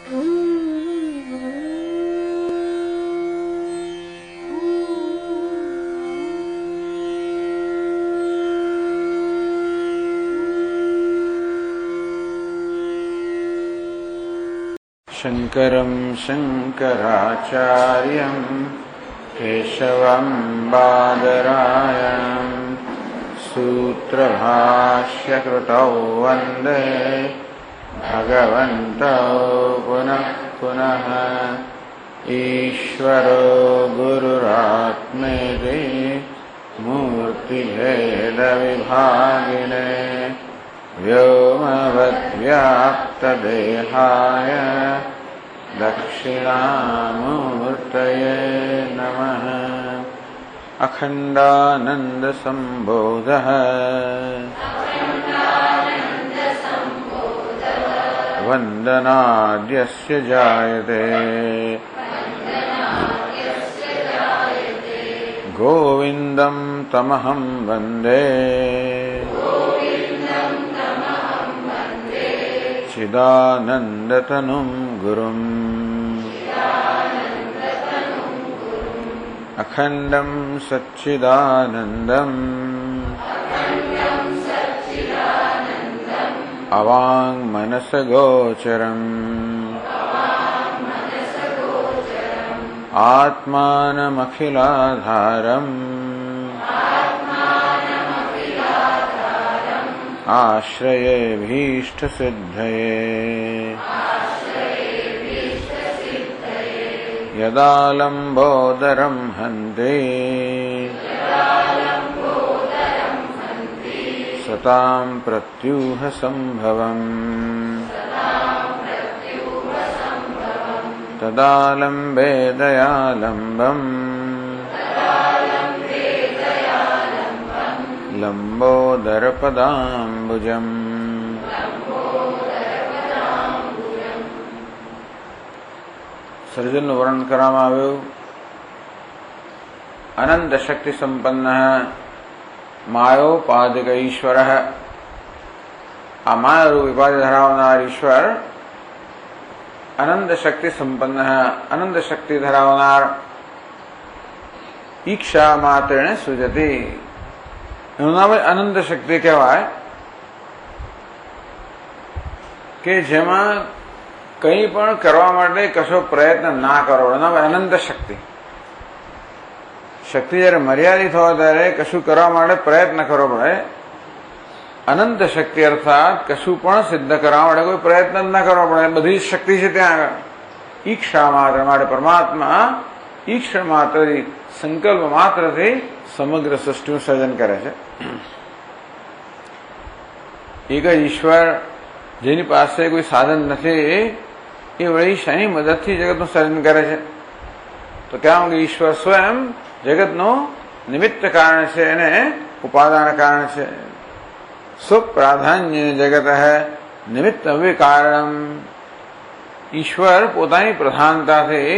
शंकरं शंकराचार्यं केशवं बादरायणं सूत्रभाष्यकृतौ वन्दे भगवन्तौ पुनः पुनः। ईश्वरो गुरुरात्मेति मूर्तिभेदविभागिने व्योमवद्व्याप्तदेहाय दक्षिणामूर्तये नमः। अखण्डानन्दसम्बोधः वन्दनाद्यस्य जायते गोविन्दं तमहं वन्दे चिदानन्दतनुं गुरुम्। अखण्डं सच्चिदानन्दम् अवाङ्मनसगोचरम् आत्मानमखिलाधारम् आश्रयेऽभीष्टसिद्धये। यदा लम्बोदरं हन्ति सतां प्रत्यूहसम्भवम् तदा लम्बे दयालम्बम् लंबोदरपदाम्बुजम्। સર્જનનું વર્ણન કરવામાં આવ્યું. અનંત શક્તિ સંપન્ન માયોપાધિક ઈશ્વર. આ માયારૂપ ઉપાધિ ધરાવનાર ઈશ્વર અનંત શક્તિ સંપન્ન, અનંત શક્તિ ધરાવનાર. ઈક્ષા માત્રેણ સૃજતી, એનું નામ અનંત શક્તિ કહેવાય કે જેમાં કંઈ પણ કરવા માટે કશો પ્રયત્ન ના કરો. એનું નામ અનંત શક્તિ. શક્તિ જયારે મર્યાદિત હોય ત્યારે કશું કરવા માટે પ્રયત્ન કરવો પડે. અનંત શક્તિ અર્થાત કશું પણ સિદ્ધ કરવા માટે કોઈ પ્રયત્ન જ ના કરવો પડે, બધી શક્તિ છે ત્યાં આગળ. ઈક્ષા માત્ર માટે પરમાત્મા ઈક્ષા માત્રથી, સંકલ્પ માત્રથી સમગ્ર સૃષ્ટિનું સર્જન કરે છે. એક જ ઈશ્વર જેની પાસે કોઈ સાધન નથી એ વળી શેની મદદથી જગતનું સર્જન કરે છે? તો કહેવામાં કે ઈશ્વર સ્વયં જગતનું નિમિત્ત કારણ છે અને ઉપાદાન કારણ છે. સ્વપ્રાધાન્ય જગત નિમિત્ત વિકારણમ. ઈશ્વર પોતાની પ્રધાનતાથી,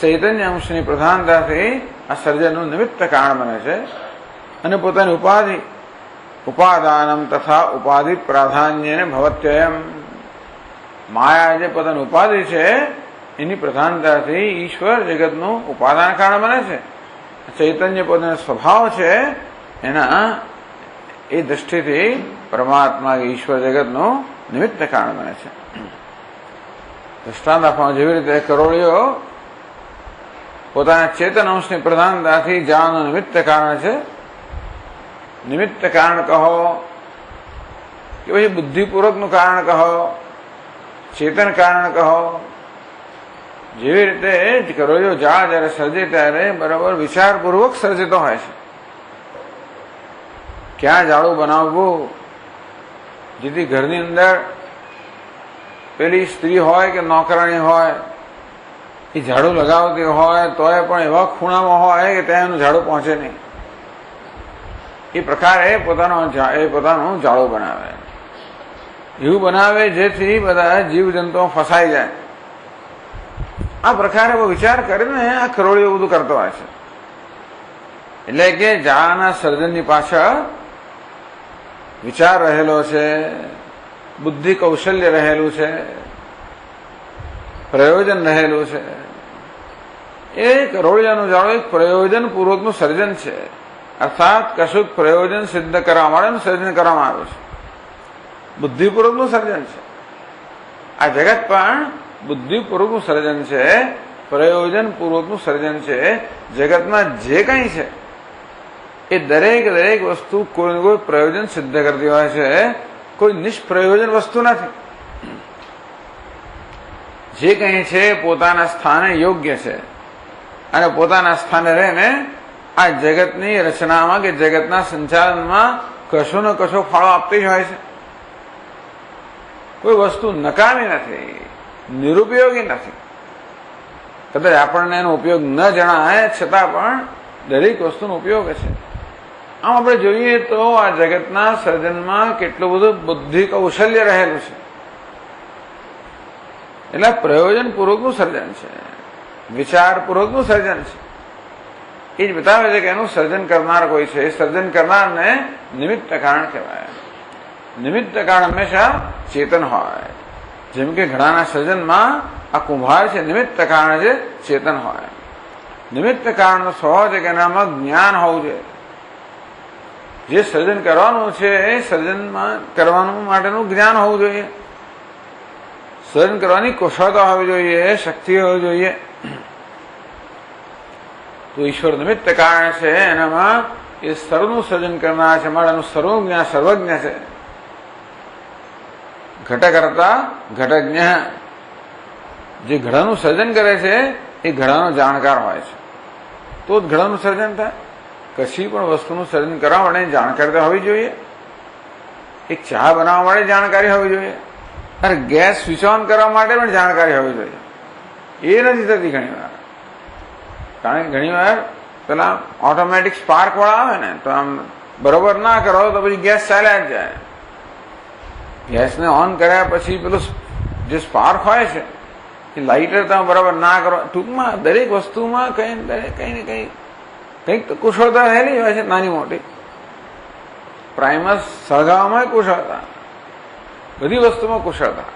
ચૈતન્ય અંશની પ્રધાનતાથી આ સર્જનનું નિમિત્ત કારણ બને છે અને પોતાની ઉપાધિ ઉપાદાનમ તથા ઉપાધિ પ્રાધાન્ય ભવત્યયમ. માયા જે પોતાની ઉપાધિ છે એની પ્રધાનતાથી ઈશ્વર જગતનું ઉપાદાન કારણ બને છે. ચૈતન્ય પોતાનો સ્વભાવ છે એના એ દ્રષ્ટિથી પરમાત્મા ઈશ્વર જગતનું નિમિત્ત કારણ બને છે. દૃષ્ટાંત આપવામાં જેવી રીતે કરોળીઓ પોતાના ચેતન અંશની પ્રધાનતાથી જાણનું નિમિત્ત કારણ છે. નિમિત્ત કારણ કહો કે પછી બુદ્ધિપૂર્વકનું કારણ કહો, ચેતન કારણ કહો. જેવી રીતે કરોળીઓ જાળ જયારે સર્જે ત્યારે બરાબર વિચારપૂર્વક સર્જિતો હોય છે. ક્યાં જાળું બનાવવું જેથી ઘરની અંદર પેલી સ્ત્રી હોય કે નોકરાણી હોય એ ઝાડુ લગાવતી હોય તોય પણ એવા ખૂણામાં હોય કે ત્યાં એનું ઝાડુ પહોંચે નહીં. એ પ્રકારે પોતાનું જાળું બનાવે. એવું બનાવે જેથી બધા જીવજંતુઓ ફસાઈ જાય. આ પ્રકારે વિચાર કરીને આ કરોળીઓ બધું કરતો હોય છે. એટલે કે જાળના સર્જનની પાછળ વિચાર રહેલો છે, બુદ્ધિ કૌશલ્ય રહેલું છે. પ્રયોજન રહેલું છે. એ કરોળિયાનું જાળો એક પ્રયોજન પૂર્વકનું સર્જન છે. અર્થાત કશુંક પ્રયોજન સિદ્ધ કરવા માટેનું સર્જન કરવામાં આવ્યું છે. બુદ્ધિપૂર્વકનું સર્જન છે. આ જગત પણ બુદ્ધિપૂર્વકનું સર્જન છે, પ્રયોજન પૂર્વકનું સર્જન છે. જગતમાં જે કંઈ છે એ દરેક વસ્તુ કોઈ કોઈ પ્રયોજન સિદ્ધ કરતી હોય છે. કોઈ નિષ્પ્રયોજન વસ્તુ નથી. જે કંઈ છે પોતાના સ્થાને યોગ્ય છે અને પોતાના સ્થાને રહીને આ જગતની રચનામાં કે જગતના સંચાલનમાં કશો ને કશો ફાળો આપતી જ હોય છે. કોઈ વસ્તુ નકામી નથી, નિરુપયોગી નથી. કદાચ આપણને એનો ઉપયોગ ન જણાય છતાં પણ દરેક વસ્તુનો ઉપયોગ છે. આમ આપણે જોઈએ તો આ જગતના સર્જનમાં કેટલું બધું બુદ્ધિ કૌશલ્ય રહેલું છે. એટલે પ્રયોજન પૂર્વકનું સર્જન છે, વિચારપૂર્વકનું સર્જન છે. એ જ બતાવે છે કે એનું સર્જન કરનાર કોઈ છે. સર્જન કરનારને નિમિત્ત કારણ કહેવાય. નિમિત્ત કારણ હંમેશા ચેતન હોય. જેમ કે ઘડાના સર્જનમાં આ કુંભાર છે, નિમિત્ત કારણ છે, ચેતન હોય. નિમિત્ત કારણનો સ્વભાવ છે કે એનામાં જ્ઞાન હોવું જોઈએ. જે સર્જન કરવાનું છે એ સર્જનમાં કરવાનું માટેનું જ્ઞાન હોવું જોઈએ. સર્જન કરવાની કુશળતા હોવી જોઈએ, શક્તિ હોવી જોઈએ. તો ઈશ્વર નિમિત્ત કારણ છે, એનામાં એ સર્વનું સર્જન કરનાર છે, મારાનું સર્વજ્ઞ સર્વજ્ઞ છે. ઘટકર્તા ઘટજ્ઞ. જે ઘડાનું સર્જન કરે છે એ ઘડાનો જાણકાર હોય છે, તો જ ઘડાનું સર્જન થાય. કશી પણ વસ્તુનું સર્જન કરવા માટે જાણકારી હોવી જોઈએ. એક ચા બનાવવા માટે જાણકારી હોવી જોઈએ, અને ગેસ સ્વિચ ઓન કરવા માટે પણ જાણકારી હોવી જોઈએ. એ નથી થતી ઘણી વાર. કારણ કે ઘણી વાર પેલા ઓટોમેટિક સ્પાર્ક વાળા આવે ને, તો આમ બરોબર ના કરો તો પછી ગેસ ચાલ્યા જ જાય. ગેસને ઓન કર્યા પછી પેલું જે સ્પાર્ક હોય છે એ લાઇટર તમે બરાબર ના કરો. ટૂંકમાં દરેક વસ્તુમાં કઈ ને કંઈક કુશળતા રહેલી હોય છે, નાની મોટી. પ્રાઇમર સળગાવવામાં કુશળતા, બધી વસ્તુમાં કુશળતા.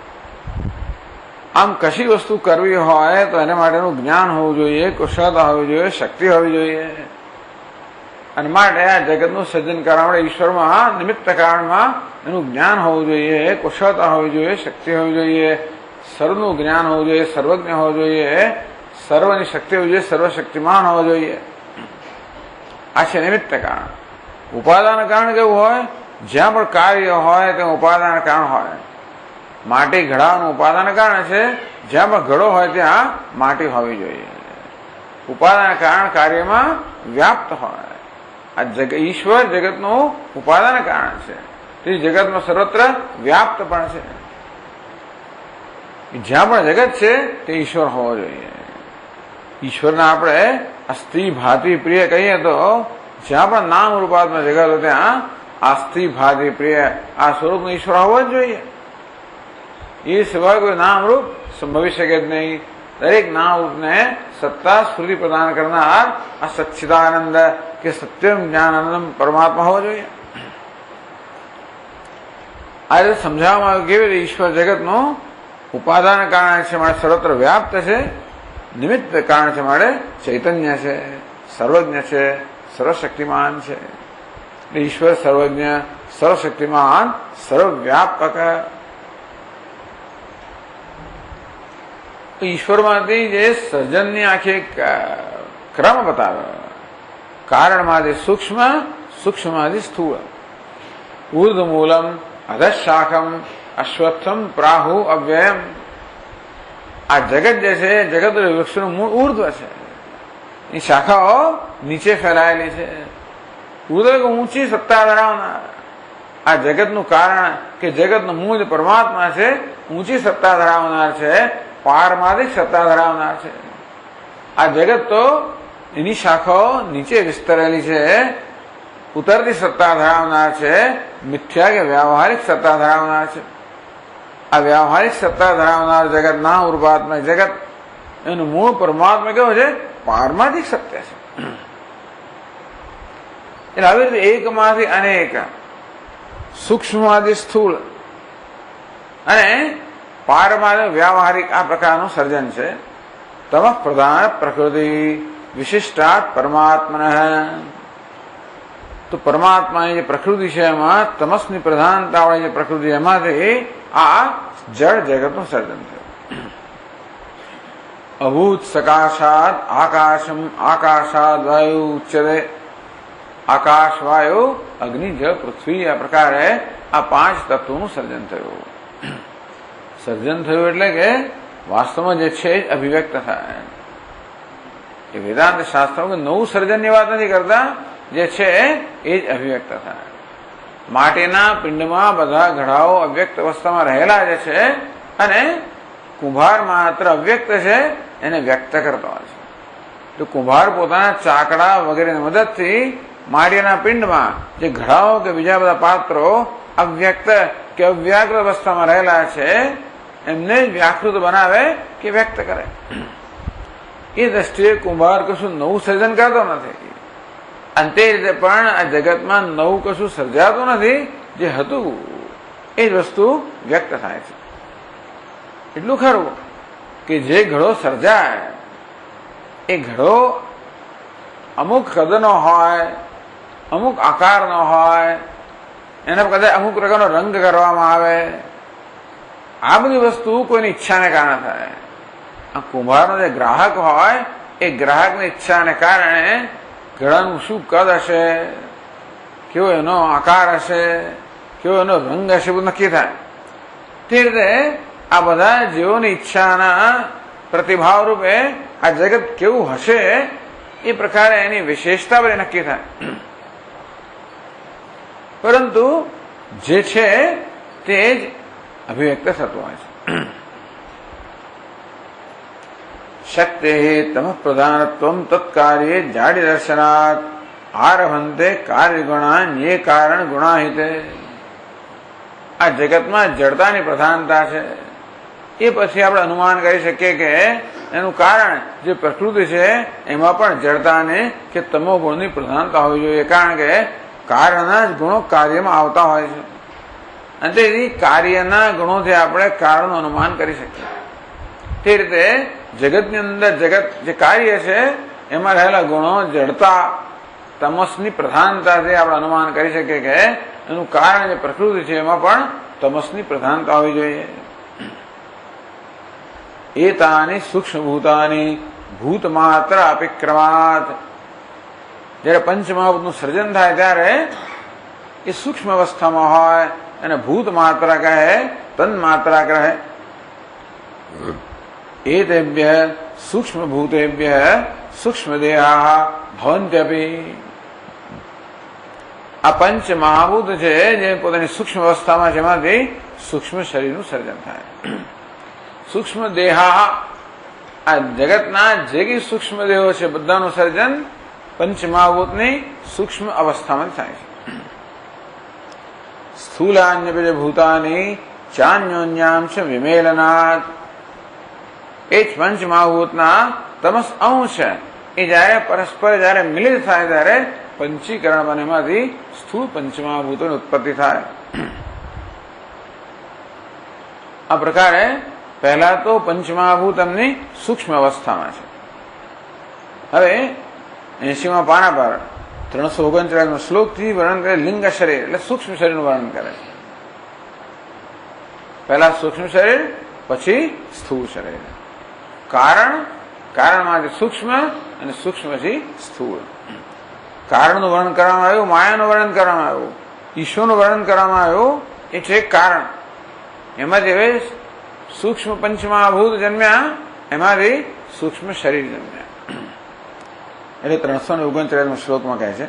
આમ કશી વસ્તુ કરવી હોય તો એના માટેનું જ્ઞાન હોવું જોઈએ, કુશળતા હોવી જોઈએ, શક્તિ હોવી જોઈએ. અને માટે આ જગતનું સર્જન કરવા માટે ઈશ્વરમાં નિમિત્ત કારણમાં એનું જ્ઞાન હોવું જોઈએ, કુશળતા હોવી જોઈએ, શક્તિ હોવી જોઈએ, સર્વનું જ્ઞાન હોવું જોઈએ, સર્વજ્ઞ હોવું જોઈએ, સર્વની શક્તિ હોવી જોઈએ, સર્વશક્તિમાન હોવો જોઈએ. આ છે નિમિત્ત કારણ. ઉપાદાન કારણ કેવું હોય? જ્યાં પણ કાર્ય હોય ત્યાં ઉપાદાન કારણ હોય. માટી ઘડાનું ઉપાદાન કારણ છે. જ્યાં પણ ઘડો હોય ત્યાં માટી હોવી જોઈએ. ઉપાદાન કારણ કાર્યમાં વ્યાપ્ત હોય. આ ઈશ્વર જગતનું ઉપાદાન કારણ છે. તે જગતમાં સર્વત્ર વ્યાપ્ત પણ છે. જ્યાં પણ જગત છે તે ઈશ્વર હોવો જોઈએ. ઈશ્વરના આપણે અસ્થિ ભાતિ પ્રિય કહીએ તો જ્યાં પણ નામ રૂપાત્મક જગત હોય ત્યાં અસ્થિ ભાતિ પ્રિય આ સ્વરૂપનો ઈશ્વર હોવો જ જોઈએ. એ સિવાય કોઈ નામરૂપ સંભવી શકે જ નહીં. દરેક નામરૂપને સત્તા સ્ફૂર્તિ પ્રદાન કરનાર આ સચ્ચિદાનંદ કે સત્યમ જ્ઞાનાનંદ પરમાત્મા હોવો જોઈએ. આ રીતે સમજાવવામાં આવ્યું કેવી રીતે ઈશ્વર જગતનું ઉપાદાન કારણ છે, માટે સર્વત્ર વ્યાપ્ત છે. નિમિત્ત કારણ છે, માટે ચૈતન્ય છે, સર્વજ્ઞ છે, સર્વશક્તિમાન છે. ઈશ્વર સર્વજ્ઞ, સર્વશક્તિમાન, સર્વવ્યાપક. ઈશ્વરમાંથી જે સર્જનની આખી ક્રમ બતાવ્યો. કારણમાંથી સૂક્ષ્મ, સૂક્ષ્મમાંથી સ્થૂળ. ઉર્ધ મૂલમ અધશાખમ અશ્વત્થમ પ્રાહુ અવ્યયમ. આ જગત જે છે, જગત વૃક્ષનું મૂળ ઉર્ધ્વ છે. એ શાખાઓ નીચે ફેલાયેલી છે. ઉર્ધ્વ ઊંચી સત્તા ધરાવનાર. આ જગતનું કારણ કે જગતનું મૂળ પરમાત્મા છે, ઊંચી સત્તા ધરાવનાર છે, પારમાર્થિક સત્તા ધરાવનાર છે. આ જગત તો એની શાખાઓ નીચે વિસ્તરેલી છે, ઉતરતી સત્તા ધરાવનાર છે, મિથ્યા કે વ્યાવહારિક સત્તા ધરાવનાર છે. આ વ્યાવહારિક સત્તા ધરાવનાર જગત ના રૂપાત્મક જગત, એનું મૂળ પરમાત્મા કેવો છે? પારમાર્થિક સત્ય છે. એટલે આવી રીતે એકમાંથી અનેક, સૂક્ષ્મમાંથી સ્થૂળ અને પારમાર્થિક વ્યાવહારિક આ પ્રકારનું સર્જન છે. તમઃ પ્રધાન પ્રકૃતિ વિશિષ્ટાત પરમાત્મન. તો પરમાત્માની જે પ્રકૃતિ છે એમાં તમસની પ્રધાનતા વાળી જે પ્રકૃતિ એમાંથી આ જળ જગતનું સર્જન થયું. અભૂત સકાશાદ આકાશમ આકાશાદ વાયુ ઉચ્ચતે. આકાશ, વાયુ, અગ્નિ, જળ, પૃથ્વી આ પ્રકારે આ 5 તત્વોનું સર્જન થયું. સર્જન થયું એટલે કે વાસ્તવમાં જે છે એ અભિવ્યક્ત થાય. એ વેદાંત શાસ્ત્રો નવું સર્જનની વાત નથી કરતા, જે છે એ જ અભિવ્યક્ત થાય. માટીના પિંડમાં બધા ઘડાઓ અવ્યક્ત અવસ્થામાં રહેલા જે છે અને કુંભાર માત્ર અવ્યક્ત છે એને વ્યક્ત કરતો હોય છે. તો કુંભાર પોતાના ચાકડા વગેરેની મદદથી માટીના પિંડમાં જે ઘડાઓ કે બીજા બધા પાત્રો અવ્યક્ત કે અવ્યાકૃત અવસ્થામાં રહેલા છે એમને વ્યાકૃત બનાવે કે વ્યક્ત કરે. એ દ્રષ્ટિએ કુંભાર કશું નવું સર્જન કરતો નથી. અને તે રીતે પણ આ જગતમાં નવું કશું સર્જાતું નથી. જે હતું એ જ વસ્તુ વ્યક્ત થાય છે. એટલું ખરું કે જે ઘડો સર્જાય એ ઘડો અમુક કદનો હોય, અમુક આકારનો હોય, એના કદાચ અમુક પ્રકારનો રંગ કરવામાં આવે. આ બધી વસ્તુ કોઈની ઈચ્છાને કારણે થાય. આ કુંભારનો જે ગ્રાહક હોય એ ગ્રાહકની ઈચ્છાને કારણે ઘડાનું શું કદ હશે, કેવો એનો આકાર હશે, કેવો એનો રંગ હશે, બધું નક્કી થાય. તે રીતે આ બધા જીવોની ઈચ્છાના પ્રતિભાવ રૂપે આ જગત કેવું હશે એ પ્રકારે એની વિશેષતા બધી નક્કી થાય. પરંતુ જે છે તે જ અભિવ્યક્ત થતું હોય છે. શક્તિ તમ પ્રધાનત્વમ તત્કાર્યે જાડી દર્શનાત આરભંતે કાર્યગુણા ન્યે કારણ ગુણાહિતે. આ જગતમાં જડતાની પ્રધાનતા છે. એ પછી આપણે અનુમાન કરી શકીએ કે એનું કારણ જે પ્રકૃતિ છે એમાં પણ જડતાને કે તમો ગુણની પ્રધાનતા હોવી જોઈએ. કારણ કે કાર્યના જ ગુણો કાર્યમાં આવતા હોય છે અને તેથી કાર્યના ગુણોથી આપણે કારણનું અનુમાન કરી શકીએ. તે રીતે જગતની અંદર જગત જે કાર્ય છે એમાં રહેલા ગુણો જડતા તમસની પ્રધાનતાથી આપણે અનુમાન કરી શકીએ કે એનું કારણ જે પ્રકૃતિ છે એમાં પણ તમસની પ્રધાનતા હોવી જોઈએ. એતાની સૂક્ષ્મભૂતાની ભૂતમાત્ર અપિક્રમાત. જયારે પંચમહાભૂતનું સર્જન થાય ત્યારે એ સૂક્ષ્મ અવસ્થામાં હોય અને ભૂત માત્રા કહે, તન માત્રા કહે. એતેભ્ય સૂક્ષ્મ ભૂતેભ્ય સૂક્ષ્મ દેહા ભવન્ત્યપી. આ પંચ મહાભૂત છે જે પોતાની સૂક્ષ્મ અવસ્થામાં છે એમાંથી સૂક્ષ્મ શરીરનું સર્જન થાય. સૂક્ષ્મ દેહા આ જગતના જે કઈ સૂક્ષ્મ દેહો છે બધાનું સર્જન પંચમહાભૂતની સૂક્ષ્મ અવસ્થામાં થાય છે. સ્થૂલાન્ય ભૂતાની ચાન્યોન્યાંશ વિમેલનાથ. એ જ પંચમહાભૂતના તમસ અંશ એ જયારે પરસ્પર જયારે મિલિત થાય ત્યારે પંચીકરણ બને એમાંથી સ્થૂળ પંચમહાભૂતોની ઉત્પત્તિ થાય. આ પ્રકારે પહેલા તો પંચમહાભૂત એમની સૂક્ષ્મ અવસ્થામાં છે. હવે 80મા પાના પર 339 શ્લોકથી વર્ણન કરે લિંગ શરીર એટલે સૂક્ષ્મ શરીરનું વર્ણન કરે. પહેલા સૂક્ષ્મ શરીર પછી સ્થૂળ શરીર. કારણમાંથી સૂક્ષ્મ અને સૂક્ષ્મથી સ્થૂળ. કારણનું વર્ણન કરવામાં આવ્યું, માયાનું વર્ણન કરવામાં આવ્યું, ઈશ્વરનું વર્ણન કરવામાં આવ્યું. એ છે કારણ. એમાંથી હવે સૂક્ષ્મ પંચમહાભૂત જન્મ્યા, એમાંથી સૂક્ષ્મ શરીર જન્મ્યા. એટલે 339 શ્લોકમાં કહે છે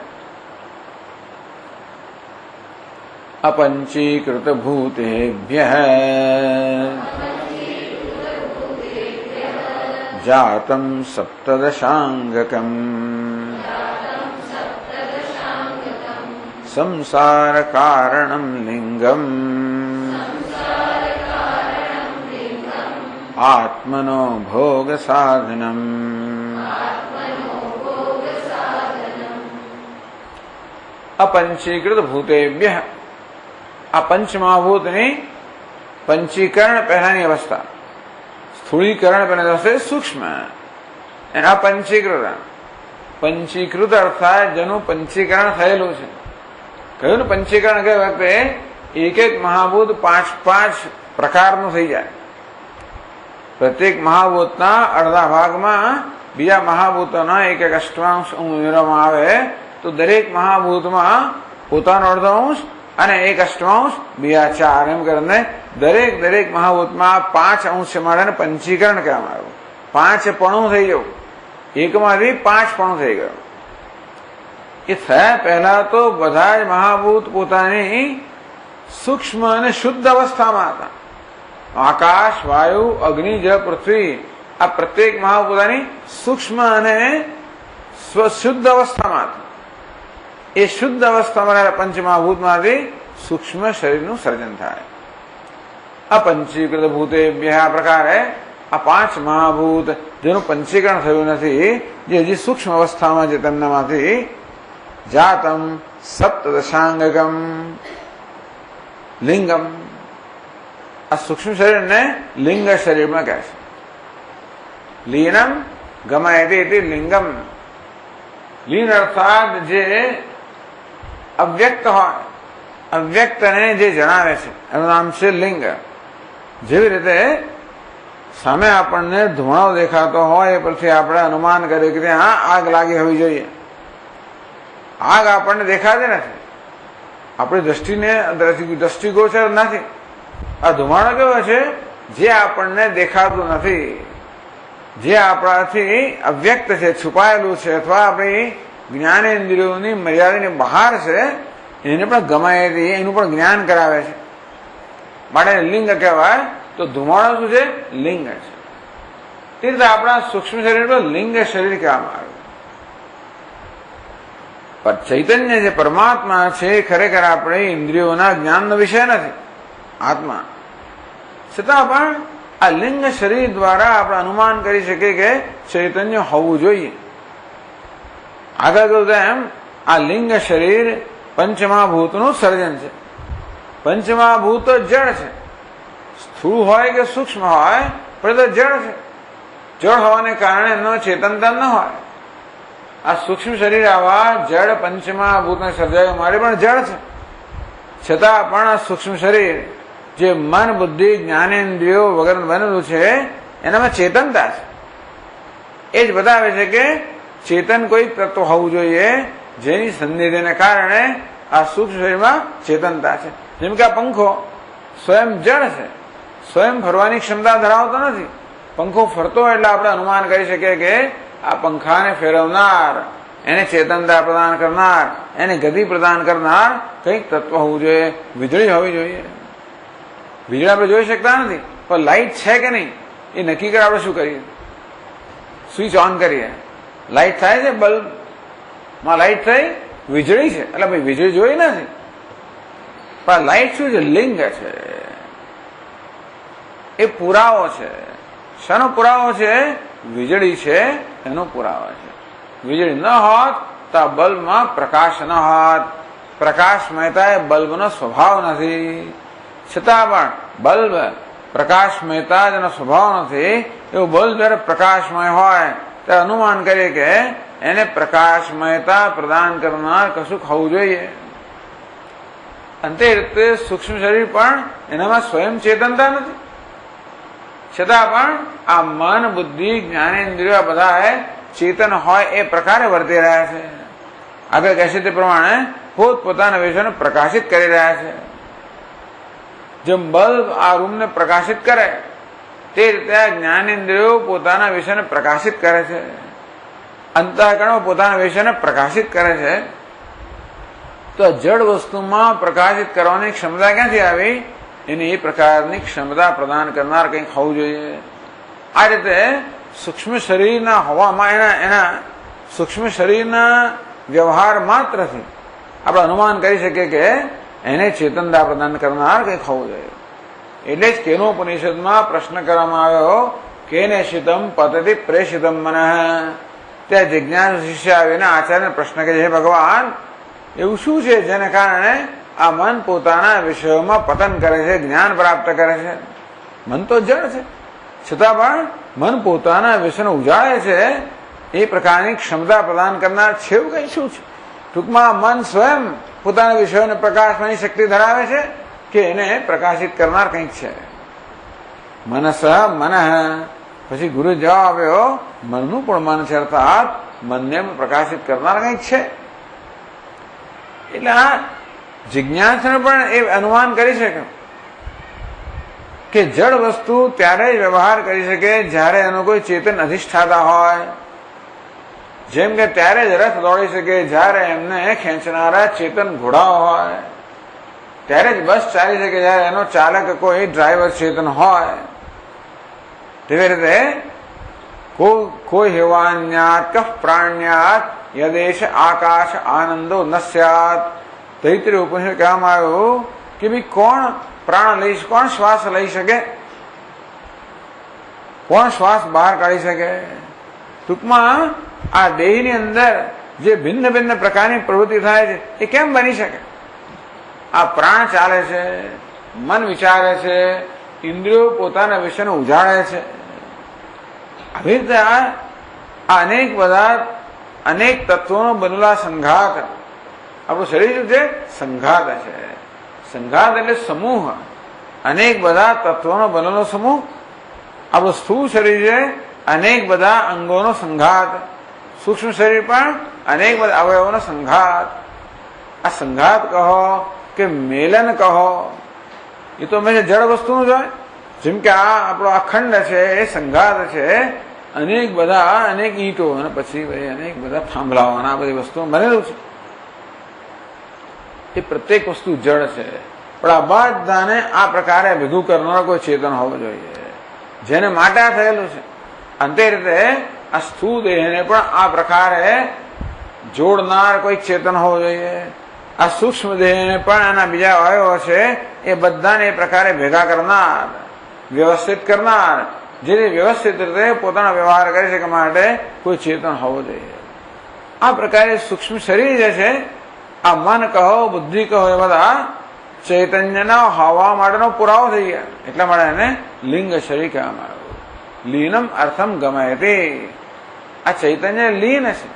અપંચીકૃત ભૂતેભ્યઃ જાતમ સપ્તદશાંગકમ સંસાર કારણમ લિંગમ આત્મનો ભોગ સાધનમ. અપંચીકૃત ભૂતેભ્ય આ પંચમહાભૂતની પંચીકરણ પહેલાની અવસ્થા, સ્થૂળીકરણ પહેલા થશે સૂક્ષ્મ, એના પંચીકૃત. પંચીકૃત અર્થાત જેનું પંચીકરણ થયેલું છે. કહ્યું ને પંચીકરણ કઈ વખતે એક એક મહાભૂત 5-5 પ્રકારનું થઈ જાય. પ્રત્યેક મહાભૂતના અડધા ભાગમાં બીજા મહાભૂતોના એક એક અષ્ટાંશ ઉમેરવામાં આવે તો દરેક મહાભૂતમાં પોતાનો અડધો અંશ અને એક અષ્ટાંશ બીજા 4 એમ કરીને દરેક મહાભૂતમાં 5 અંશ માટે પંચીકરણ કહેવામાં આવ્યું. 5 પણું થઈ ગયું, એકમાંથી 5 પણું થઈ ગયું. એ થયા પહેલા તો બધા જ મહાભૂત પોતાની સૂક્ષ્મ અને શુદ્ધ અવસ્થામાં હતા. આકાશ, વાયુ, અગ્નિ, જળ, પૃથ્વી આ પ્રત્યેક મહાભૂતાની સૂક્ષ્મ અને શુદ્ધ અવસ્થામાં હતા. એ શુદ્ધ અવસ્થામાં પંચમહાભૂતમાંથી સૂક્ષ્મ શરીરનું સર્જન થાય. આ પંચીકૃત ભૂતેભ્યઃ આ પ્રકારે આ 5 મહાભૂત જેનું પંચીકરણ થયું નથી, જે હજી સૂક્ષ્મ અવસ્થામાં છે, તેમનામાંથી જાતમ સપ્તદશાંગકમ લિંગમ. આ સૂક્ષ્મ શરીરને લિંગ શરીરમાં કહે છે. લીનમ ગમયતે લિંગમ. લીન અર્થાત જે અવ્યક્ત હોય, અવ્યક્તને જે જણાવે છે એનું નામ છે લિંગ. જેવી રીતે સામે આપણને ધુમાડો દેખાતો હોય એ પરથી આપણે અનુમાન કરીએ કે ત્યાં આગ લાગી હોવી જોઈએ. આગ આપણને દેખાતી નથી, આપણી દ્રષ્ટિગોચર નથી. આ ધુમાડો કેવો છે? જે આપણને દેખાતું નથી, જે આપણાથી અવ્યક્ત છે, છુપાયેલું છે, અથવા આપણી જ્ઞાનેન્દ્રિયોની મર્યાદાની બહાર છે, એને પણ ગમાય એનું પણ જ્ઞાન કરાવે છે. માટે લિંગ કહેવાય. તો ધુમાડો શું છે? લિંગ છે. તે રીતે આપણા સૂક્ષ્મ શરીર પર લિંગ શરીર કહેવામાં આવ્યું. પણ ચૈતન્ય જે પરમાત્મા છે ખરેખર આપણે ઇન્દ્રિયોના જ્ઞાનનો વિષય નથી, આત્મા. છતાં પણ આ લિંગ શરીર દ્વારા આપણે અનુમાન કરી શકીએ કે ચૈતન્ય હોવું જોઈએ. આગળ કહ્યું એમ આ લિંગ શરીર પંચમહાભૂતનું સર્જન છે. પંચમહાભૂત જળ છે, સ્થૂળ હોય કે સૂક્ષ્મ હોય પણ તો જળ છે. જળ હોવાને કારણે એમનો ચેતનતા ન હોય. આ સૂક્ષ્મ શરીર આવા જળ પંચમહાભૂતને સર્જાયું માટે પણ જળ છે. છતાં પણ આ સૂક્ષ્મ શરીર જે મન, બુદ્ધિ, જ્ઞાનેન્દ્રિયો વગર બનેલું છે એનામાં ચેતનતા છે. એ જ બતાવે છે કે ચેતન કોઈ તત્વ હોવું જોઈએ જેની સન્નિધિને કારણે આ સૂક્ષ્મ શરીરમાં ચેતનતા છે. જેમ કે આ પંખો સ્વયં જળ છે, સ્વયં ફરવાની ક્ષમતા ધરાવતો નથી. પંખો ફરતો એટલે આપણે અનુમાન કરી શકીએ કે આ પંખાને ફેરવનાર, એને ચેતનતા પ્રદાન કરનાર, એને ગતિ પ્રદાન કરનાર કંઈક તત્વ હોવું જોઈએ. વીજળી હોવી જોઈએ. વીજળી આપણે જોઈ શકતા નથી, પણ લાઇટ છે કે નહીં એ નક્કી કરે આપણે શું કરીએ? સ્વિચ ઓન કરીએ, લાઇટ થાય છે, બલ્બમાં લાઇટ થઈ, વીજળી છે એટલે ભાઈ વીજળી જોઈ નથી. પણ લાઇટ શું છે? લિંગ છે. એ પુરાવો છે. શાનો પુરાવો છે? વીજળી છે એનો પુરાવો છે. વીજળી ન હોત તો આ બલ્બમાં પ્રકાશ ન હોત. પ્રકાશમયતા એ બલ્બનો સ્વભાવ નથી. છતાં પણ બલ્બ પ્રકાશમયતા જેનો સ્વભાવ નથી, એવું બલ્બ જયારે પ્રકાશમય હોય ત્યારે અનુમાન કરીએ કે એને પ્રકાશમયતા પ્રદાન કરનાર કશુંક હોવું જોઈએ. અંતે રીતે સૂક્ષ્મ શરીર પણ એનામાં સ્વયં ચેતનતા નથી. છતાં પણ આ મન, બુદ્ધિ, જ્ઞાનેન્દ્રિયો બધા ચેતન હોય એ પ્રકારે વર્તી રહ્યા છે. આગળ કહેશે તે પ્રમાણે પોતપોતાના વિષયોને પ્રકાશિત કરી રહ્યા છે. જેમ બલ્બ આ રૂમને પ્રકાશિત કરે તે રીતે આ જ્ઞાનેન્દ્રિયો પોતાના વિષયને પ્રકાશિત કરે છે. અંતઃકરણો પોતાના વિષયને પ્રકાશિત કરે છે. તો જડ વસ્તુમાં પ્રકાશિત કરવાની ક્ષમતા ક્યાંથી આવી? એની એ પ્રકારની ક્ષમતા પ્રદાન કરનાર કંઈક હોવું જોઈએ. આ રીતે સૂક્ષ્મ શરીરના હોવામાં એના સૂક્ષ્મ શરીરના વ્યવહાર માત્રથી આપણે અનુમાન કરી શકીએ કે એને ચેતનતા પ્રદાન કરનાર કંઈક હોવું જોઈએ. એટલે જ કેનોપનિષદમાં પ્રશ્ન કરવામાં આવ્યો કેને શિતમ પતતિ પ્રેષિતમ મનઃ. ત્યાં જિજ્ઞાસુ શિષ્ય આવીને આચાર્યને પ્રશ્ન કરે છે, ભગવાન એવું શું છે જેને કારણે આ મન પોતાના વિષયોમાં પતન કરે છે, જ્ઞાન પ્રાપ્ત કરે છે. મન તો જળ છે, છતાં પણ મન પોતાના વિષયને ઉજાડે છે એ પ્રકારની ક્ષમતા પ્રદાન કરનાર છે એવું કઈ શું છે? ટૂંકમાં મન સ્વયં પોતાના વિષયોને પ્રકાશવાની શક્તિ ધરાવે છે કે એને પ્રકાશિત કરનાર કંઈક છે? મનસ મન. પછી ગુરુ જવાબ આપ્યો મનનું પણ મન છે, અર્થાત મનને પ્રકાશિત કરનાર કંઈક છે. એટલે આ જિજ્ઞાસને પણ એ અનુમાન કરી શકે કે જળ વસ્તુ ત્યારે જ વ્યવહાર કરી શકે જ્યારે એનો કોઈ ચેતન અધિષ્ઠાતા હોય. જેમ કે ત્યારે જ રથ દોડી શકે જ્યારે એમને ખેંચનારા ચેતન ઘોડાઓ હોય. ત્યારે જ બસ ચાલી શકે જ્યારે એનો ચાલક કોઈ ડ્રાઈવર ચેતન હોય. તેવી રીતે કોઈ હેવાન્યાત કફ પ્રાણ્યાત યદેશ આકાશ આનંદો ન સ્યાત. તૈત્રીય ઉપનિષદ કહેવામાં આવ્યું કે ભાઈ કોણ પ્રાણ લઈ, કોણ શ્વાસ લઈ શકે, કોણ શ્વાસ બહાર કાઢી શકે? ટૂંકમાં આ દેહની અંદર જે ભિન્ન ભિન્ન પ્રકારની પ્રવૃત્તિ થાય છે એ કેમ બની શકે? આ પ્રાણ ચાલે છે, મન વિચારે છે, ઇન્દ્રિયો પોતાના વિષયને ઉજાડે છે. આવી રીતે આ અનેક બધા અનેક તત્વોનો બનેલા સંઘાત આપણું શરીર શું છે? સંઘાત છે. સંઘાત એટલે સમૂહ, અનેક બધા તત્વોનો બનેલો સમૂહ. આપણું સ્થૂળ શરીર છે, અનેક બધા અંગોનો સંઘાત. સૂક્ષ્મ શરીર પણ અનેક બધા અવયવોનો સંઘાત. આ સંઘાત કહો કે મેલન કહો, એ તો હંમેશા જળ વસ્તુનું જ હોય. જેમ કે આ આપણો અખંડ છે એ સંઘાત છે, અનેક બધા અનેક ઈંટો અને પછી અનેક બધા થાંભલાઓ અને આ બધી વસ્તુઓ બનેલું છે. એ પ્રત્યેક વસ્તુ જળ છે. પણ આ બધાને આ પ્રકારે ભેગું કરનારો કોઈ ચેતન હોવો જોઈએ, જેને માટે આ થયેલું છે. અંતે રીતે આ સ્થૂળ દેહને પણ આ પ્રકારે જોડનાર કોઈ ચેતન હોવો જોઈએ. આ સૂક્ષ્મ દેહને પણ આના બીજા અવયવો છે એ બધાને એ પ્રકારે ભેગા કરનાર, વ્યવસ્થિત કરનાર, જે વ્યવસ્થિત રીતે પોતાનો વ્યવહાર કરી શકે માટે કોઈ ચેતન હોવો જોઈએ. આ પ્રકારે સૂક્ષ્મ શરીર જે છે, આ મન કહો બુદ્ધિ કહો એ બધા ચૈતન્યના હોવા માટેનો પુરાવો થઈ ગયા. એટલા માટે એને લિંગ શરીર કહેવામાં આવ્યું. લીનમ અર્થમ ગમયતે. આ ચૈતન્ય લીન છે,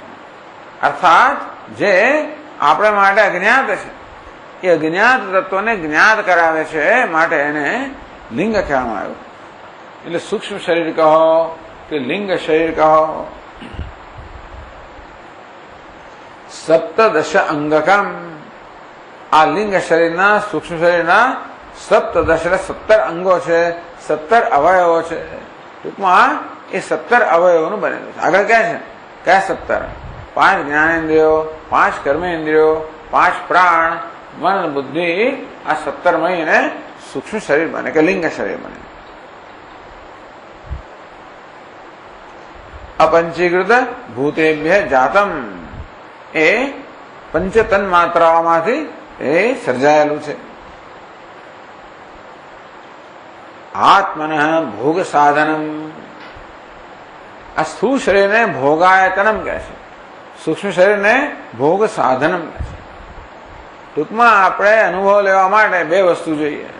અર્થાત જે આપણે માટે અજ્ઞાત છે એ અજ્ઞાત તત્વને જ્ઞાત કરાવે છે માટે એને લિંગ કહેવામાં આવ્યું. એટલે સૂક્ષ્મ શરીર કહો કે લિંગ શરીર કહો. સપ્તદશ અંગકમ. આ લિંગ શરીરના સૂક્ષ્મ શરીરના સપ્તદશ 17 અંગો છે, 17 અવયવો છે. ટૂંકમાં એ 17 અવયવોનું બનેલું છે. આગળ ક્યાં છે? કયા 17? 5 જ્ઞાનેન્દ્રિયો, 5 કર્મેન્દ્રિયો, 5 પ્રાણ, મન, બુદ્ધિ. આ 17 મળીને સૂક્ષ્મ શરીર બને કે લિંગ શરીર બને. અપંચીકૃત ભૂતેભ્ય જાતમ. એ પંચતન માત્રાઓમાંથી એ સર્જાયેલું છે. આત્મન ભોગ સાધનમ. આ સ્થૂળ શરીરને ભોગાયતનમ કહે છે, સૂક્ષ્મ શરીરને ભોગ સાધનમ કહે છે. ટૂંકમાં આપણે અનુભવ લેવા માટે બે વસ્તુ જોઈએ.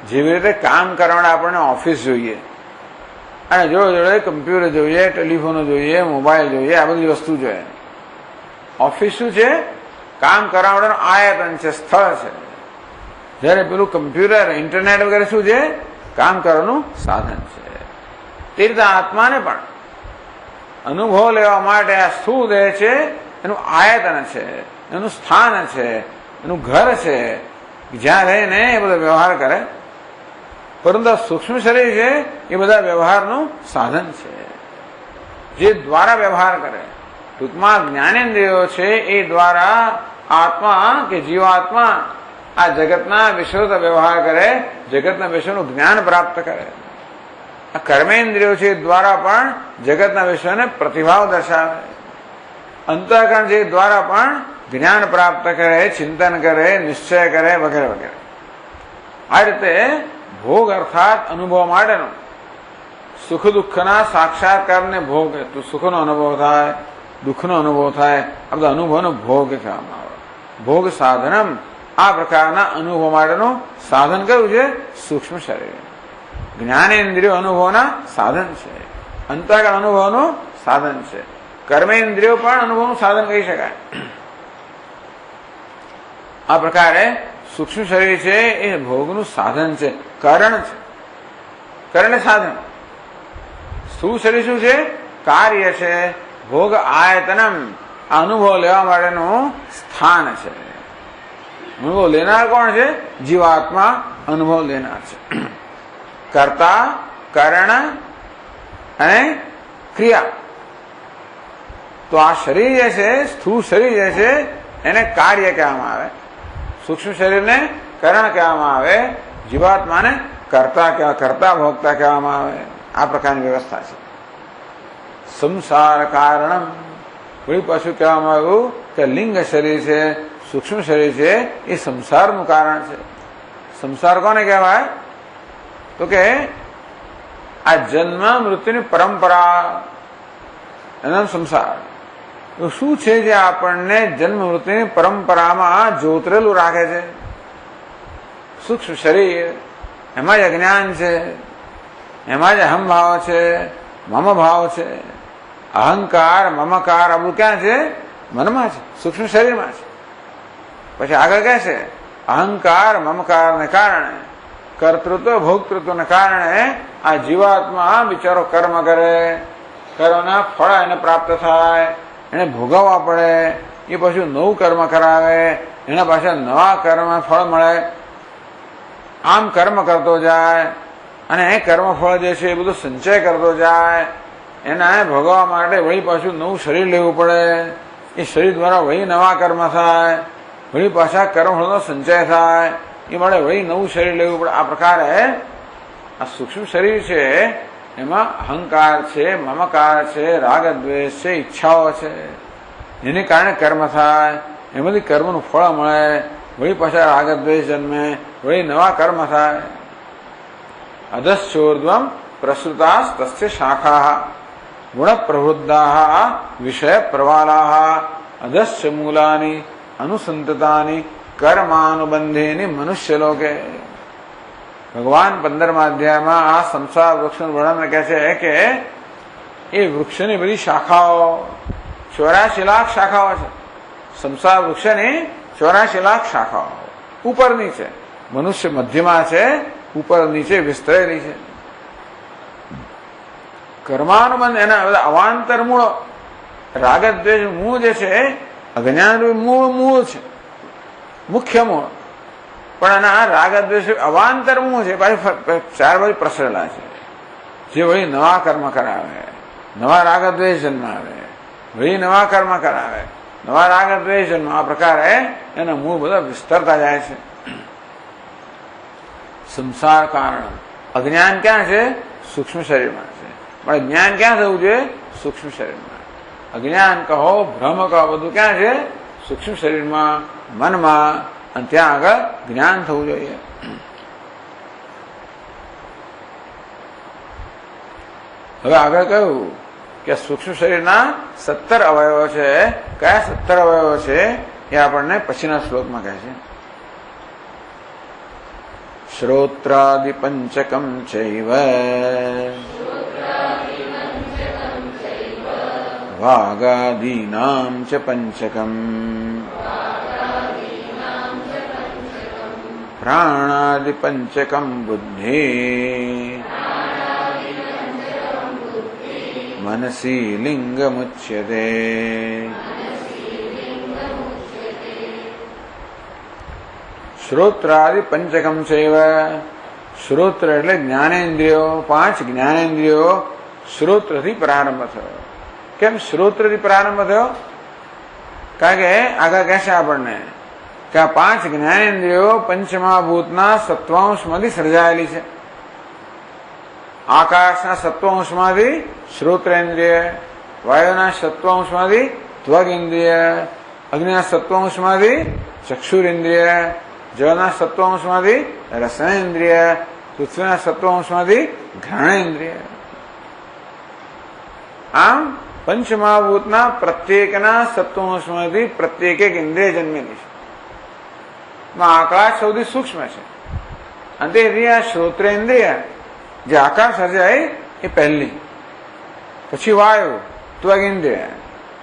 જેવી રીતે કામ કરવા માટે આપણને ઓફિસ જોઈએ અને જોડે જોડે કમ્પ્યુટર જોઈએ, ટેલિફોન જોઈએ, મોબાઈલ જોઈએ, આ બધી વસ્તુ જોઈએ. ઓફિસ શું છે? કામ કરવા માટેનું આયતન છે, સ્થળ છે. જ્યારે પેલું કમ્પ્યુટર, ઇન્ટરનેટ વગેરે શું છે? કામ કરવાનું સાધન છે. તે રીતે આત્માને પણ અનુભવ લેવા માટે આ સ્થૂળ દેહ છે, એનું આયતન છે, એનું સ્થાન છે, એનું ઘર છે, જ્યાં રહીને એ બધો વ્યવહાર કરે. પરંતુ સૂક્ષ્મ શરીર છે એ બધા વ્યવહારનું સાધન છે, જે દ્વારા વ્યવહાર કરે. ટૂંકમાં જ્ઞાનેન્દ્રિયો છે એ દ્વારા આત્મા કે જીવાત્મા આ જગતના વિષયો વ્યવહાર કરે, જગતના વિષયનું જ્ઞાન પ્રાપ્ત કરે. આ કર્મેન્દ્રિયો છે એ દ્વારા પણ જગતના વિષયોને પ્રતિભાવ દર્શાવે. અંતઃકરણ છે દ્વારા પણ જ્ઞાન પ્રાપ્ત કરે, ચિંતન કરે, નિશ્ચય કરે વગેરે વગેરે. આ રીતે ભોગ અર્થાત અનુભવ માટેનો સુખ દુઃખના સાક્ષાત્કારને ભોગ, તો સુખનો અનુભવ થાય, દુઃખનો અનુભવ થાય, આ બધા અનુભવનો ભોગ કહેવામાં આવે. ભોગ સાધનમ. આ પ્રકારના અનુભવ માટેનું સાધન કયું છે? સૂક્ષ્મ શરીર. જ્ઞાનેન્દ્રિયો અનુભવના સાધન છે, અંતઃકરણ અનુભવનું સાધન છે, કર્મેન્દ્રિયો પણ અનુભવનું સાધન કહી શકાય. આ પ્રકારે સૂક્ષ્મ શરીર છે એ ભોગનું સાધન છે, કારણ છે. કારણ સાધન. સ્થૂળ શરીર શું છે? કાર્ય છે. ભોગ આયતનમ, અનુભવ લેવા માટેનું સ્થાન છે. અનુભવ લેનાર કોણ છે? જીવાત્મા અનુભવ લેનાર છે. કર્તા, કરણ અને ક્રિયા. તો આ શરીર જે છે, સ્થૂળ શરીર જે છે, એને કાર્ય કહેવામાં આવે, સૂક્ષ્મ શરીરને કરણ કહેવામાં આવે, જીવાત્માને કર્તા ભોગતા કહેવામાં આવે. આ પ્રકારની વ્યવસ્થા છે. સંસાર કારણમ, વળી પાછું કહેવામાં આવ્યું કે લિંગ શરીર છે, સૂક્ષ્મ શરીર છે, એ સંસારનું કારણ છે. સંસાર કોને કહેવાય? તો કે આ જન્મ મૃત્યુની પરંપરા, એનો સંસાર. તો શું છે જે આપણને જન્મ મૃત્યુની પરંપરામાં જોતરેલું રાખે છે? સૂક્ષ્મ શરીર. એમાં જ અજ્ઞાન છે, એમાં જ અહમ ભાવ છે, મમ ભાવ છે, અહંકાર મમકાર. આ બધું ક્યાં છે? મનમાં છે, સૂક્ષ્મ શરીરમાં છે. પછી આગળ કહે છે અહંકાર મમકારને કારણે, કર્તૃત્વ ભોક્તૃત્વને કારણે આ જીવાત્મા બિચારો કર્મ કરે, કર્મના ફળ એને પ્રાપ્ત થાય, એને ભોગવવા પડે, એ પછી નવું કર્મ કરાવે, એના પાછળ નવા કર્મ ફળ મળે. આમ કર્મ કરતો જાય અને એ કર્મફળ જે છે એ બધું સંચય કરતો જાય. એના ભોગવવા માટે વળી પાછું નવું શરીર લેવું પડે. એ શરીર દ્વારા વળી નવા કર્મ થાય, વળી પાછા કર્મફળનો સંચય થાય, એ માટે વળી નવું શરીર લેવું પડે. આ પ્રકારે આ સૂક્ષ્મ શરીર છે એમાં અહંકાર છે, મમકાર છે, રાગ દ્વેષ છે, ઈચ્છાઓ છે, જેને કારણે કર્મ થાય, એમાંથી કર્મનું ફળ મળે, વળી પાછા રાગ દ્વેષ જન્મે, વળી નવા કર્મ થાય. અધશ્ચોર્ધ્વમ પ્રસૃતાસ તસ્ય શાખા ગુણ પ્રવૃદ્ધા વિષય પ્રવાલા અધશ્ચ મૂલાની અનુસંતતાની કર્માનુબંધેની મનુષ્ય લોકે. ભગવાન 15મા અધ્યાયમાં આ સંસાર વૃક્ષનું વર્ણન કહે છે કે એ વૃક્ષની બધી શાખાઓ 84 લાખ શાખાઓ છે. સંસાર વૃક્ષની 84 લાખ શાખાઓ ઉપરની છે, મનુષ્ય મધ્યમાં છે, ઉપર નીચે વિસ્તરેલી છે. કર્માનુબંધ એના બધા અવાંતર મૂળો. રાગદ્વેષ મૂળ જે છે અજ્ઞાન મૂળ છે, મુખ્ય મૂળ. પણ આના રાગદ્વેષ અવાંતર મૂળ છે, ચાર બાજુ પ્રસરેલા છે, જે વળી નવા કર્મ કરાવે, નવા રાગદ્વેષ જન્માવે, વળી નવા કર્મ કરાવે, નવા રાગદ્વેષ જન્મ. આ પ્રકારે એના મૂળ બધા વિસ્તરતા જાય છે. સંસાર કારણ. અજ્ઞાન ક્યાં છે? સૂક્ષ્મ શરીરમાં છે. પણ જ્ઞાન ક્યાં થવું જોઈએ? સૂક્ષ્મ શરીરમાં. અજ્ઞાન કહો, ભ્રમ કહો, બધું ક્યાં છે? સૂક્ષ્મ શરીરમાં, મનમાં. અને ત્યાં આગળ જ્ઞાન થવું જોઈએ. હવે આગળ કહ્યું કે સૂક્ષ્મ શરીરના 17 અવયવો છે. કયા 17 અવયવો છે એ આપણને પછીના શ્લોકમાં કહે છે. શ્રોત્રાદિ પંચકમ ચૈવ વાગાદીનામ ચ પંચકમ પ્રાણાદિ પંચકમ બુદ્ધિ મનસી લિંગમુચ્યતે. શ્રોત્રાદિ પંચકમ ચૈવ. શ્રોત્ર એટલે જ્ઞાનેન્દ્રિયો. 5 જ્ઞાનેન્દ્રિયો શ્રોત્રથી પ્રારંભ થયો. કેમ શ્રોત્રથી પ્રારંભ થયો? કારણ કે આગળ કહેશે આપણને કે આ 5 જ્ઞાનેન્દ્રિયો પંચમહાભૂતના સત્વાંશમાંથી સર્જાયેલી છે. આકાશના સત્વાંશમાંથી શ્રોત્રેન્દ્રિય, વાયુના સત્વાંશમાંથી ત્વગેન્દ્રિય, અગ્નિના સત્વાંશમાંથી ચક્ષુરેન્દ્રિય, જળના સત્વાંશમાંથી રસનેન્દ્રિય, પૃથ્વીના સત્વાંશમાંથી ઘ્રાણેન્દ્રિય. આમ પંચમહાભૂતના પ્રત્યેકના સત્વાંશમાંથી પ્રત્યેક એક ઇન્દ્રિય જન્મેલી છે. આકાશ સૌથી સૂક્ષ્મ છે. અને તેથી આ શ્રોત્રેન્દ્રિય જે આકાશ સર્જાય એ પહેલી, પછી વાયુ ત્વગેન્દ્રિય,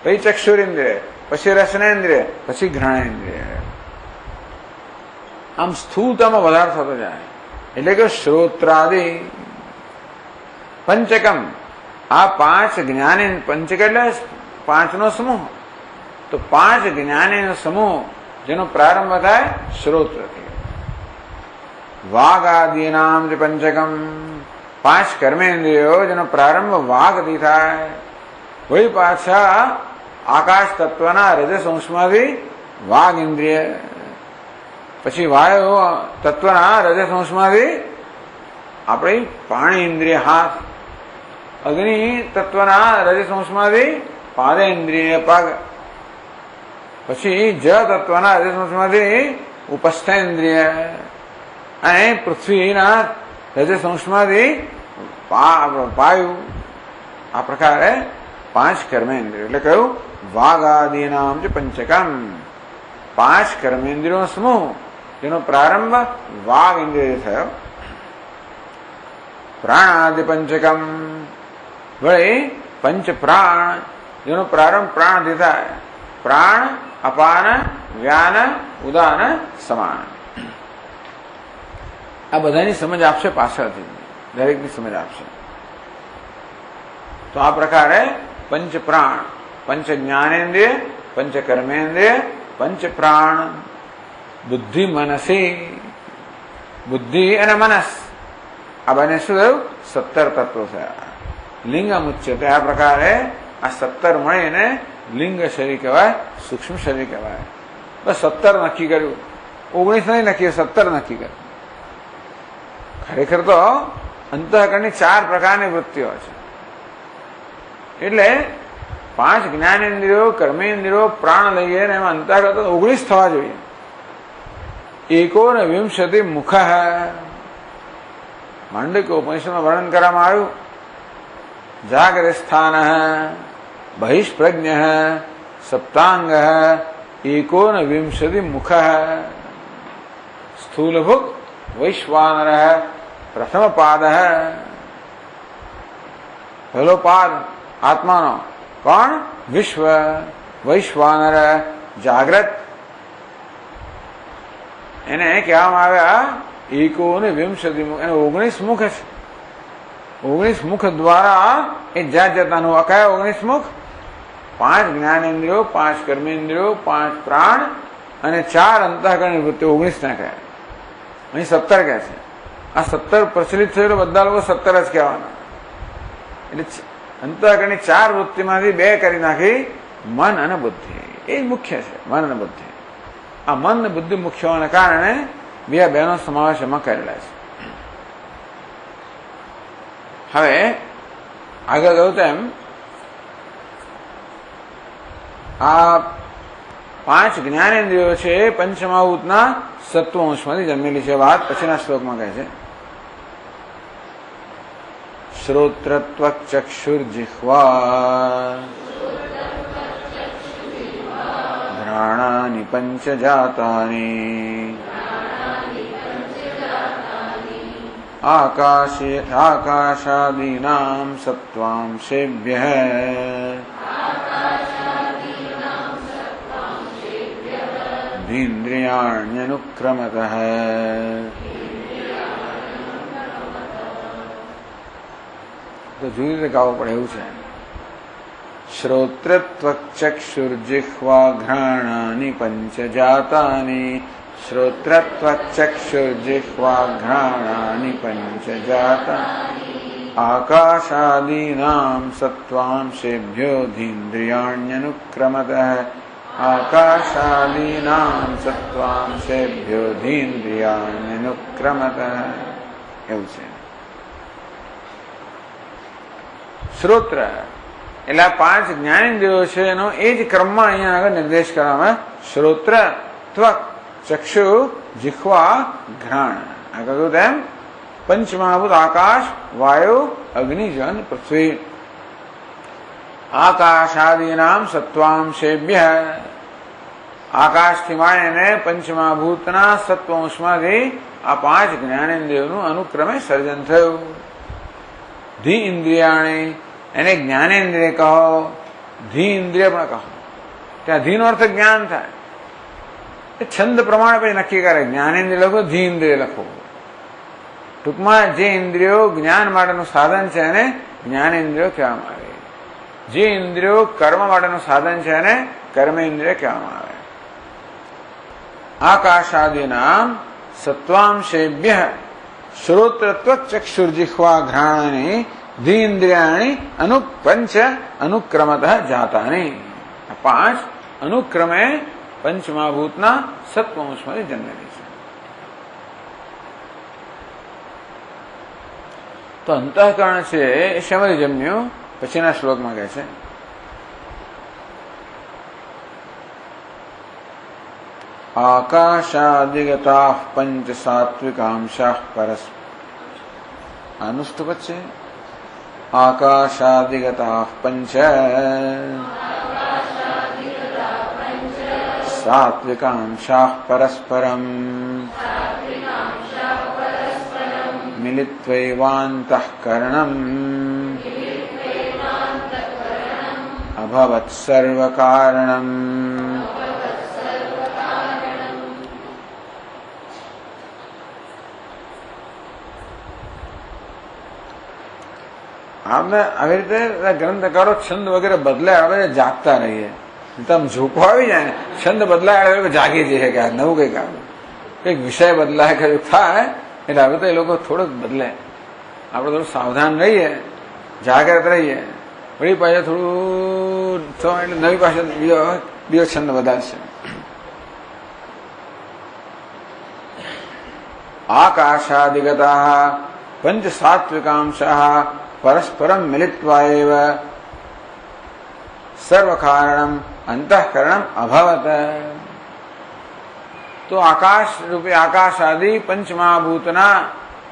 પછી ચક્ષુરેન્દ્રિય, પછી રસનેન્દ્રિય, પછી ઘ્રાણેન્દ્રિય. આમ સ્થૂળતામાં વધારો થતો જાય. એટલે કે શ્રોત્રાદિ પંચકમ, આ પાંચ જ્ઞાની, પંચક એટલે પાંચનો સમૂહ. તો પાંચ જ્ઞાનીનો સમૂહ જેનો પ્રારંભ થાય શ્રોત્રથી. વાઘ આદિનામ જે પંચકમ, પાંચ કર્મેન્દ્રિયો જેનો પ્રારંભ વાઘથી થાય. વળી પાછા આકાશ તત્વના રજસ અંશમાંથી વાઘ ઇન્દ્રિય, પછી વાયુ તત્વના રજસ અંશમાંથી આપણી પાણી ઇન્દ્રિય હાથ, અગ્નિ તત્વના રજસ અંશમાંથી પાદેન્દ્રિય પગ, પછી જ તત્વના રજસ અંશમાંથી ઉપસ્થેન્દ્રિય, અને પૃથ્વીના રજસ અંશમાંથી વાયુ. આ પ્રકારે પાંચ કર્મેન્દ્રિયો. એટલે કહ્યું વાઘ આદિનામ જે પંચકમ, પાંચ કર્મેન્દ્રિયો સમૂહ જેનો પ્રારંભ વાઘ ઇન્દ્રિય થયો. પ્રાણાદિ પંચકમ, વળી પંચ પ્રાણ જેનો પ્રારંભ પ્રાણથી થાય. પ્રાણ અપાન વ્યાન ઉદાન સમાન. આ બધાની સમજ આપશે પાછળથી, દરેકની સમજ આપશે. તો આ પ્રકારે પંચ પ્રાણ, પંચ જ્ઞાનેન્દ્રિય, પંચ કર્મેન્દ્રિય, પંચ પ્રાણ, બુદ્ધિ મનસી, બુદ્ધિ અને મનસ, આ બંને શું થયું? 17 તત્વો થયા. લિંગમ ઉચ્ચતે. આ પ્રકારે આ 17 મળીને લિંગ શરીર કહેવાય, સૂક્ષ્મ શરીર કહેવાય. બસ 17 નક્કી કર્યું, 19 નહીં નક્કી, 17 નક્કી કર્યું. ખરેખર તો અંતઃકરણની 4 પ્રકારની વૃત્તિઓ છે. એટલે 5 જ્ઞાનેન્દ્રિયો, કર્મેન્દ્રિયો, પ્રાણ લઈએ ને એમાં અંતઃકરણ તો 19 થવા જોઈએ. 19 મુખ, માંડક્ય ઉપનિષદમાં વર્ણન કરવામાં આવ્યું. જાગ્રત સ્થાન બહિષ્પ્રજ્ઞ સપ્તાંગ 19 મુખ, સ્થૂલભુક વૈશ્વાનર પ્રથમ પાદ, પહેલો પાદ આત્માનો કોણ? વિશ્વ. વૈશ્વાનર જાગ્રત, એને કહેવામાં આવ્યા 19 મુખ. એને 19 મુખ છે. 19 મુખ દ્વારા એ જાત જાતનું. કયા 19 મુખ? 5 જ્ઞાનેન્દ્રિયો, 5 કર્મેન્દ્રિયો, 5 પ્રાણ અને 4 અંતઃકરણની વૃત્તિ. 19 ના કહે. અહીં 17 કહે છે. આ 17 પ્રચલિત થયેલો બધા લોકો 17 જ કહેવાના. એટલે અંતઃકરણની 4 વૃત્તિમાંથી 2 કરી નાખી મન અને બુદ્ધિ. એ જ મુખ્ય છે, મન અને બુદ્ધિ. આ મન અને બુદ્ધિ મુખ્ય હોવાના કારણે બેનો સમાવેશ એમાં કરેલા છે. હવે આગળ કહ્યું તેમ આ 5 જ્ઞાનેન્દ્રિયો છે પંચમહાભૂતના સત્વંશમાંથી જન્મેલી છે. વાત પછીના શ્લોકમાં કહે છે. શ્રોત્રત્વક ચક્ષુર્જિહ્વા ઘ્રાણાનિ પંચજાતાનિ આકાશાદીનાં સત્વાંશેભ્યઃ ઇન્દ્રિયાણ્યનુક્રમતઃ. તો જુદી રીતે ગાવું પડે એવું છે. શ્રોત્રત્વક ચક્ષુર્જિહ્વા ઘ્રાણાનિ પંચજાતાનિ. શ્રોત્રત્વક ચક્ષુર્જિહ્વા ઘ્રાણાનિ પંચજાતાનિ આકાશાદીનાં સત્વાંશેભ્યોધીન્દ્રિયાણ્યનુક્રમતઃ. આકાશાદીનાં સત્વાંશેભ્યોધીન્દ્રિયાણ્યનુક્રમતઃ. એવું છે. શ્રોત્ર એટલે 5 જ્ઞાનેન્દ્રિયો છે એનો એ જ ક્રમમાં અહીંયા આગળ નિર્દેશ કરવામાં. શ્રોત્ર, ત્વક, ચક્ષુ, જિહ્વા, ઘ્રાણ. આ કહ્યું તેમ પંચમહાભૂત આકાશ, વાયુ, અગ્નિ, જન, પૃથ્વી. આકાશાદીનામ સત્વાંશેભ્ય, આકાશથી માંડીને પંચમહાભૂતના સત્વંશમાંથી આ 5 જ્ઞાનેન્દ્રિયોનું અનુક્રમે સર્જન થયું. ધી ઇન્દ્રિયાણી, એને જ્ઞાનેન્દ્રિય કહો, ધી ઇન્દ્રિય પણ કહો. ત્યાં ધીનો અર્થ જ્ઞાન થાય. એ છંદ પ્રમાણે પછી નક્કી કરે, જ્ઞાનેન્દ્રિય લખો, ધી ઇન્દ્રિય લખો. ટૂંકમાં જે ઇન્દ્રિયો જ્ઞાન માટેનું સાધન છે એને જ્ઞાનેન્દ્રિયો કહેવામાં આવે. જે ઇન્દ્રિયો કર્મ માટેનું સાધન છે એને કર્મેન્દ્રિય કહેવામાં આવે. આકાશાદિના સત્વાંશેભ્ય શ્રોત્રત્વ ચક્ષુર્જિહ્વા ઘ્રાણાની ધીન્દ્રિયાણી પંચ અનુક્રમતઃ જાતાની. 5 અનુક્રમે પંચમહાભૂતના સત્વંશમાંથી જન્મેલી છે. તો અંતઃકરણ છે એ શેમાંથી જન્મ્યું? પછીના શ્લોકમાં કહે છે, આકાશાદિગતા પંચ સાત્વિકાંશા પરસ. અનુષ્ટુપ છે. આકાશાદિગતા પંચ સાત્વિકાંશા પરસ્પરમ મિલિત્વૈવાંતઃકરણમ અભવત સર્વકારણમ. આપણે આવી રીતે ગ્રંથકારો છંદ વગેરે બદલાય, આપણે જાગતા રહીએ. તમે ઝૂકો આવી જાય ને છંદ બદલાય જાગી જઈએ કે આ નવું કંઈક આવે, કંઈક વિષય બદલાય, કંઈક થાય એટલે હવે તો એ લોકો થોડુંક બદલે. આપણે થોડું સાવધાન રહીએ, જાગ્રત રહીએ, વળી પાછળ થોડું એટલે નવી પાસે બીજો છંદ બદલાશે. આકાશાદિગતા પંચ સાત્વિકાંશા પરસ્પરમ મિલિત્વા એવ સર્વકારણમ અંતઃકરણમ અભવત. તો આકાશ રૂપે આકાશાદિ પંચમહાભૂતના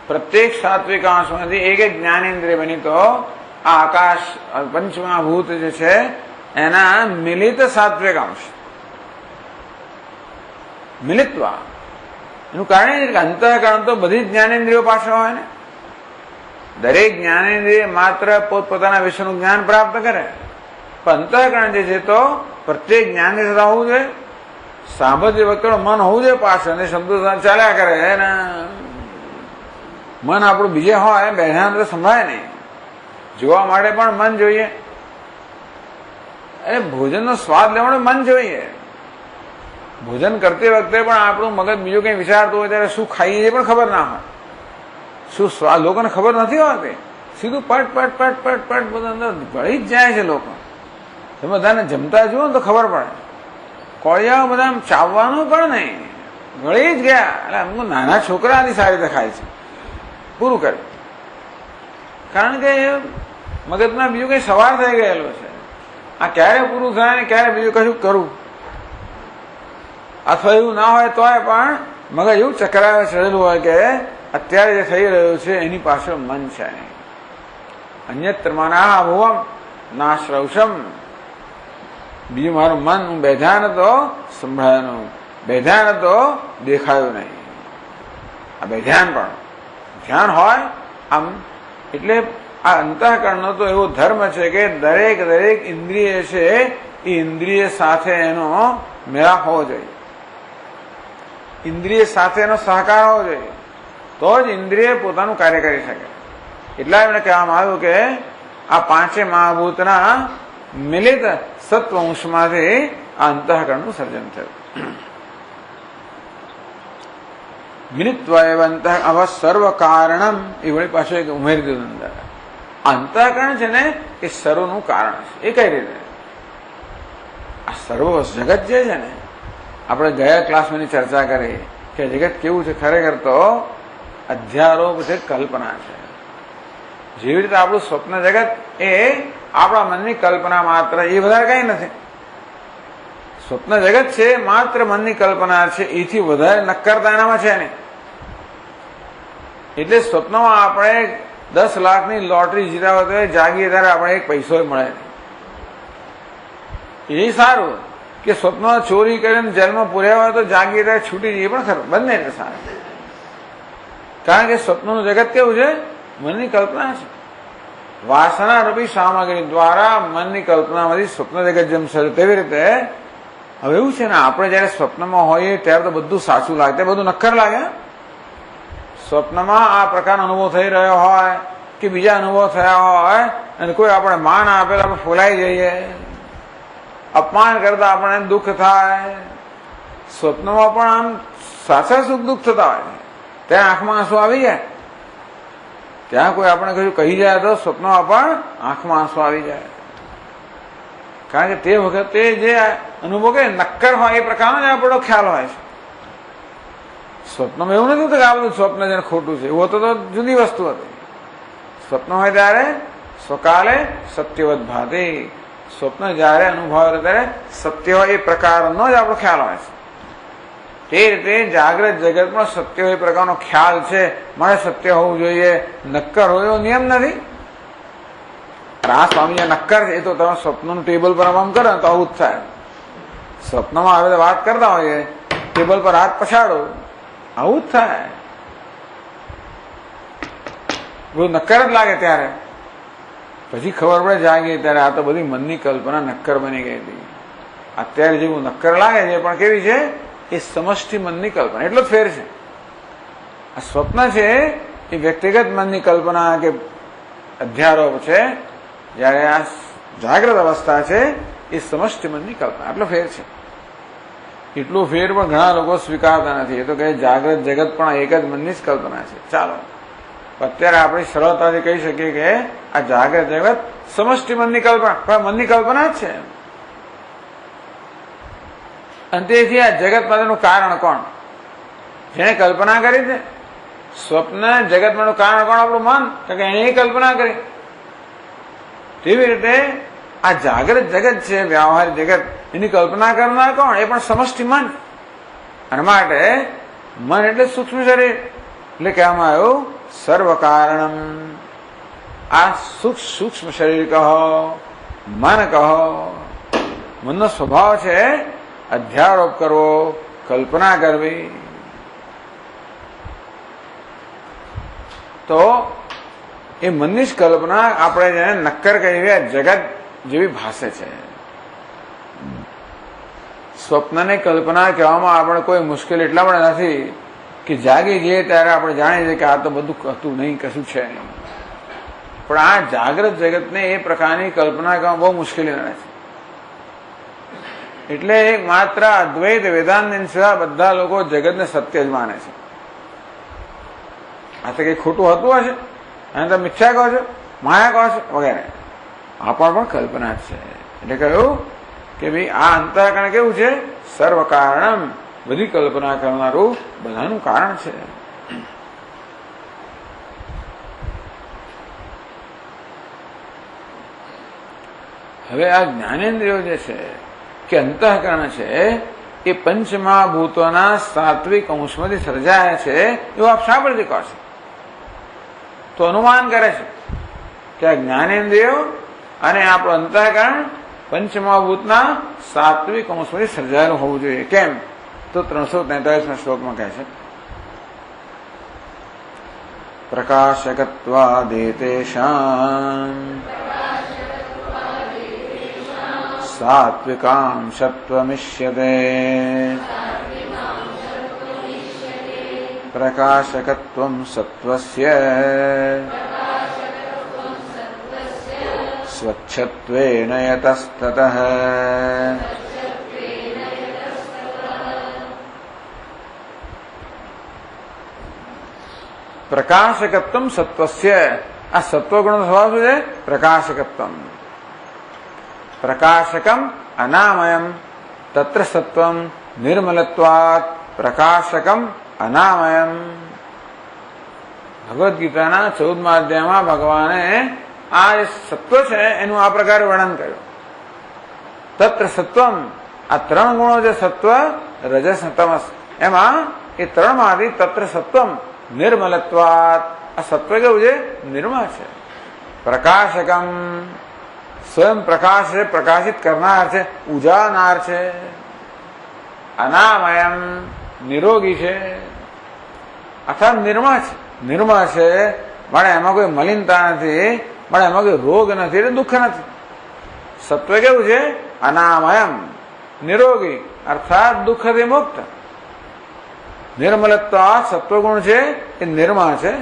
પ્રત્યેક સાત્વિકાંશમાંથી એક જ્ઞાનેન્દ્રિય બની. તો આ આકાશ પંચમહાભૂત જે છે એના મિલિત સાત્વિકાંશ મિલિત્વા. એનું કારણ અંતઃકરણ તો બધી જ જ્ઞાનેન્દ્રિયો પાસે હોય ને. દરેક જ્ઞાનેન્દ્રિય માત્ર પોતપોતાના વિષયનું જ્ઞાન પ્રાપ્ત કરે, પણ અંતઃકરણ જે છે તો પ્રત્યેક જ્ઞાનેન્દ્રિય હોવું જોઈએ. સાંભળતી વખતે મન હોવું જોઈએ પાછળ, અને શબ્દો ચાલ્યા કરે ને મન આપણું બીજે હોય બેઠા તો સંભળાય નહીં. જોવા માટે પણ મન જોઈએ, એ ભોજનનો સ્વાદ લેવાનો મન જોઈએ. ભોજન કરતી વખતે પણ આપણું મગજ બીજું કંઈ વિચારતું હોય ત્યારે શું ખાઈએ એ પણ ખબર ના હોય. શું સ્વાદ લોકોને ખબર નથી હોતી. સીધું પટ પટ પટ પટ પટ બધું અંદર ગળી જ જાય છે લોકો. તમે બધાને જમતા જુઓ ને તો ખબર પડે. કોળિયાઓ બધા ચાવવાનું પણ નહીં, ગળી જ ગયા. એટલે અમુક નાના છોકરાની સારી રીતે ખાય છે, પૂરું કરે. કારણ કે મગજમાં બીજું કંઈ સવાર થઈ ગયેલો છે. આ ક્યારે પૂરું થાય ને ક્યારે બીજું કશું કરું, અથવા એવું ના હોય તોય પણ મગજ એવું ચક્રાવે ચડેલું હોય કે અત્યારે જે થઈ રહ્યું છે એની પાછળ મન છે. અન્યત્ર મના ભુવમ નાશ્રવશમ. બીજું મારું મન, હું બેધ્યાન હતો સંભળાયો, બેધ્યાન હતો દેખાયું નહીં. આ બેધ્યાન પણ ધ્યાન હોય આમ. એટલે આ અંતઃકરણનો તો એવો ધર્મ છે કે દરેક દરેક ઇન્દ્રિય છે એ ઇન્દ્રિય સાથે એનો મેળાપ હોવો જોઈએ, ઇન્દ્રિય સાથે એનો સહકાર હોવો જોઈએ, તો જ ઇન્દ્રિય પોતાનું કાર્ય કરી શકે. એટલા એમને કહેવામાં આવ્યું કે આ 5 મહાભૂતના મિલિત સત્વંશમાંથી આ અંતઃકરણનું સર્જન થયું. મિલિત્વા એવ અંતઃ અવ સર્વ કારણમ. એ વળી પાછું એક ઉમેરી દીધું અંદર. અંતઃકરણ છે ને એ સર્વનું કારણ છે. એ કઈ રીતે? આ સર્વ જગત જે છે ને, આપણે ગયા ક્લાસમાં ચર્ચા કરી કે જગત કેવું છે, ખરેખર તો અધ્યારોપ છે, કલ્પના છે. જેવી રીતે આપણું સ્વપ્ન જગત એ આપણા મનની કલ્પના માત્ર, એ વધારે કઈ નથી. સ્વપ્ન જગત છે માત્ર મનની કલ્પના છે, એથી વધારે નક્કરતા એનામાં છે નહીં. એટલે સ્વપ્નમાં આપણે 10 લાખની લોટરી જીતા હોય તો જાગીએ ત્યારે આપણે એક પૈસો મળે. એ સારું કે સ્વપ્નમાં ચોરી કરીને જેલમાં પૂર્યા હોય તો જાગીએ ત્યારે છૂટી જઈએ પણ ખરું, બંને એટલે સારું. કારણ કે સ્વપ્નનું જગત કેવું છે? મનની કલ્પના છે. વાસના રૂપી સામગ્રી દ્વારા મનની કલ્પનામાંથી સ્વપ્ન જગત જેમ સર્જ, તેવી રીતે હવે એવું છે ને, આપણે જયારે સ્વપ્નમાં હોઈએ ત્યારે તો બધું સાચું લાગે, બધું નક્કર લાગે. સ્વપ્નમાં આ પ્રકારનો અનુભવ થઈ રહ્યો હોય કે બીજા અનુભવ થયા હોય અને કોઈ આપણે માન આપેલા આપણે ફોલાઈ જઈએ, અપમાન કરતા આપણને દુઃખ થાય. સ્વપ્નમાં પણ આમ સાચા સુખ દુઃખ થતા હોય, ત્યાં આંખમાં આંસુ આવી જાય. ત્યાં કોઈ આપણે કશું કહી જાય તો સ્વપ્નમાં પણ આંખમાં આંસુ આવી જાય. કારણ કે તે વખતે જે અનુભવ કે નક્કર હોય એ પ્રકારનો જ આપણો ખ્યાલ હોય છે. સ્વપ્નમાં એવું નથી કે આ બધું સ્વપ્ન જેને ખોટું છે, એવું તો જુદી વસ્તુ હતી. સ્વપ્ન હોય ત્યારે સ્વકાલે સત્યવત ભાતે, સ્વપ્ન જયારે અનુભવ ત્યારે સત્ય હોય એ પ્રકારનો જ આપણો ખ્યાલ હોય છે. તે રીતે જાગ્રત જગત પણ સત્ય હોય એ પ્રકારનો ખ્યાલ છે, મારે સત્ય હોવું જોઈએ, નક્કર હોય એવો નિયમ નથી. આ સ્વામી નક્કર છે એ તો તમે સ્વપ્નનું ટેબલ પર આમ કરો તો આવું જ થાય. સ્વપ્નમાં હવે વાત કરતા હોઈએ, ટેબલ પર હાથ પછાડો, આવું જ થાય. બધું નક્કર જ લાગે ત્યારે. પછી ખબર પડે જાગીએ ત્યારે આ તો બધી મનની કલ્પના નક્કર બની ગઈ હતી. અત્યારે જેવું નક્કર લાગે છે પણ કેવી છે? એ સમષ્ટિ મનની કલ્પના. એટલો જ ફેર છે. આ સ્વપ્ન છે એ વ્યક્તિગત મનની કલ્પના કે અધ્યારોપ છે, જયારે આ જાગ્રત અવસ્થા છે એ સમષ્ટિ મનની કલ્પના. આટલો ફેર છે. એટલું ફેર પણ ઘણા લોકો સ્વીકારતા નથી. એ તો કહે જાગ્રત જગત પણ એક જ મનની જ કલ્પના છે. ચાલો અત્યારે આપણે સરળતાથી કહી શકીએ કે આ જાગ્રત જગત સમષ્ટિ મનની કલ્પના, પણ મનની કલ્પના જ છે. અને તેથી આ જગત માટેનું કારણ કોણ? જેને કલ્પના કરી છે. સ્વપ્ન જગત માટેનું કારણ કોણ? આપણું મન. તો કે એને કલ્પના કરી. તેવી રીતે આ જાગ્રત જગત છે, વ્યવહારિક જગત, એની કલ્પના કરનાર કોણ? એ પણ સમષ્ટિ મન. અને માટે મન એટલે સૂક્ષ્મ શરીર. એટલે કહેવામાં આવ્યું સર્વ કારણમ. આ સૂક્ષ્મ શરીર કહો, મન કહો. મનનો સ્વભાવ છે અધ્યારોપ કરવો, કલ્પના કરવી. તો એ મનની જ કલ્પના આપણે જેને નક્કર કહીએ જગત જેવી ભાષે છે. સ્વપ્નની કલ્પના કહેવામાં આપણે કોઈ મુશ્કેલ એટલા પણ નથી કે જાગી જઈએ ત્યારે આપણે જાણીએ છીએ કે આ તો બધું હતું નહીં, કશું છે નહીં. પણ આ જાગ્રત જગતને એ પ્રકારની કલ્પના કરવામાં બહુ મુશ્કેલી રહે છે. એટલે માત્ર અદ્વૈત વેદાંત સિવાય બધા લોકો જગતને સત્ય જ માને છે. આ તો કઈ ખોટું હતું હશે, અને તમે મિથ્યા કહો છો, માયા કહો છો વગેરે. આ પણ કલ્પના જ છે. એટલે કહ્યું કે ભાઈ આ અંતઃકરણ કેવું છે? સર્વ કારણમ, બધી કલ્પના કરનારું બધાનું કારણ છે. હવે આ જ્ઞાનેન્દ્રિયો જે છે કે અંતઃકરણ છે એ પંચમહાભૂતોના સાત્વિક અંશમાંથી સર્જાયા છે એવું આપ શા પરથી કહો છો? તો અનુમાન કરે છે કે આ જ્ઞાનેન્દ્રિયો અને આપણું અંતઃકરણ પંચમહાભૂતના સાત્વિક અંશમાંથી સર્જાયેલું હોવું જોઈએ. કેમ? તો 343ના શ્લોકમાં કહે છે પ્રકાશકત્વાદેતેષાં સાત્વિકાંશત્વમિષ્યતે. પ્રકાશકત્વં સત્વસ્ય સ્વચ્છત્વેન યતસ્તતઃ. પ્રકાશકત્વમ સત્વસ્ય. આ સત્વગુણનો સ્વભાવ શું છે? પ્રકાશકત્વમ. પ્રકાશકમ અનામયમ તત્ર સત્વમ નિર્મલત્વાત પ્રકાશકમ અનામયમ. ભગવદ્ ગીતાના 14મા અધ્યાયમાં ભગવાને આ સત્વ છે એનું આ પ્રકારે વર્ણન કર્યું. તત્ર સત્વમ, આ ત્રણ ગુણો છે સત્વ, રજસ, તમસ, એમાં એ ત્રણમાંથી તત્ર સત્વમ નિર્મલત્વાત. આ સત્વ કેવું છે? નિર્મળ છે. પ્રકાશકમ, સ્વયં પ્રકાશ છે, પ્રકાશિત કરનાર છે, ઉજાનાર છે. અનામયમ નિરોગી છે અર્થાત નિર્મળ છે. નિર્મળ છે પણ એમાં કોઈ મલિનતા નથી, પણ એમાં કોઈ રોગ નથી એટલે દુઃખ નથી. સત્વ કેવું છે? અનામયમ નિરોગી અર્થાત દુઃખથી મુક્ત. નિર્મલત્વ સત્વગુણ છે એ નિર્મળ છે,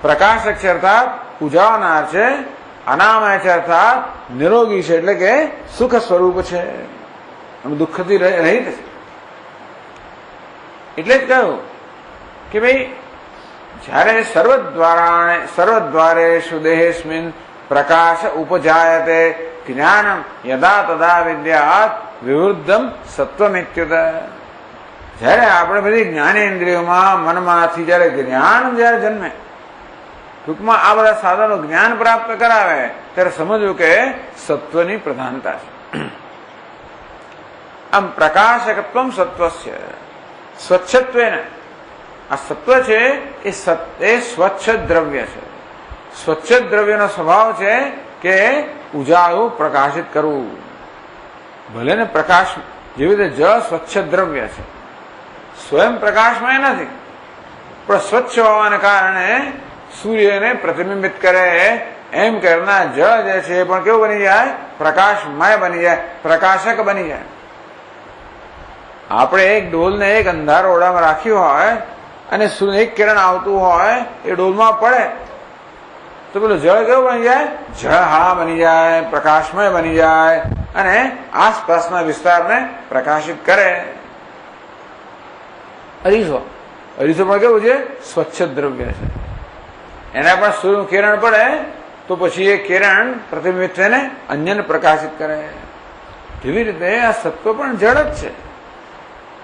પ્રકાશક છે અર્થાત ઉજાવનાર છે, અનામય છે અર્થાત નિરોગી છે એટલે કે સુખ સ્વરૂપ છે, દુઃખથી રહિત છે. એટલે જ કહ્યું કે ભાઈ જયારે સર્વદ્વારેષુ દેહેસ્મિન પ્રકાશ ઉપજાયતે જ્ઞાનમ યદા તદા વિદ્યાત વિવૃદ્ધમ સત્વમિત્યુત. જયારે આપણે બધી જ્ઞાનેન્દ્રિયોમાં મનમાંથી જયારે જ્ઞાન જયારે જન્મે, ટૂંકમાં આ બધા સાધનો જ્ઞાન પ્રાપ્ત કરાવે ત્યારે સમજવું કે સત્વની પ્રધાનતા છે. આમ પ્રકાશકત્વમ સત્વસ્ય સ્વચ્છત્વેન. આ સત્વ છે એ સ્વચ્છ દ્રવ્ય છે. સ્વચ્છ દ્રવ્યનો સ્વભાવ છે કે ઉજાળું પ્રકાશિત કરવું. ભલે ને પ્રકાશ જેવી રીતે જળ સ્વચ્છ દ્રવ્ય છે, સ્વયં પ્રકાશમય નથી, પણ સ્વચ્છ હોવાને કારણે સૂર્યને પ્રતિબિંબિત કરે એમ કરનાર જળ જે છે એ પણ કેવું બની જાય? પ્રકાશમય બની જાય, પ્રકાશક બની જાય. આપણે એક ડોલને એક અંધાર ઓરડામાં રાખ્યું હોય અને એક કિરણ આવતું હોય એ ડોલમાં પડે તો પેલું જળ કેવું બની જાય? જળહાળા બની જાય, પ્રકાશમય બની જાય અને આસપાસના વિસ્તારને પ્રકાશિત કરે. અરીસો પણ કેવું છે? સ્વચ્છ દ્રવ્ય છે. એના પર સૂર્યનું કિરણ પડે તો પછી એ કિરણ પ્રતિબિંબિત થઈને અન્યને પ્રકાશિત કરે. જેવી રીતે આ સત્વ પણ જળ જ છે,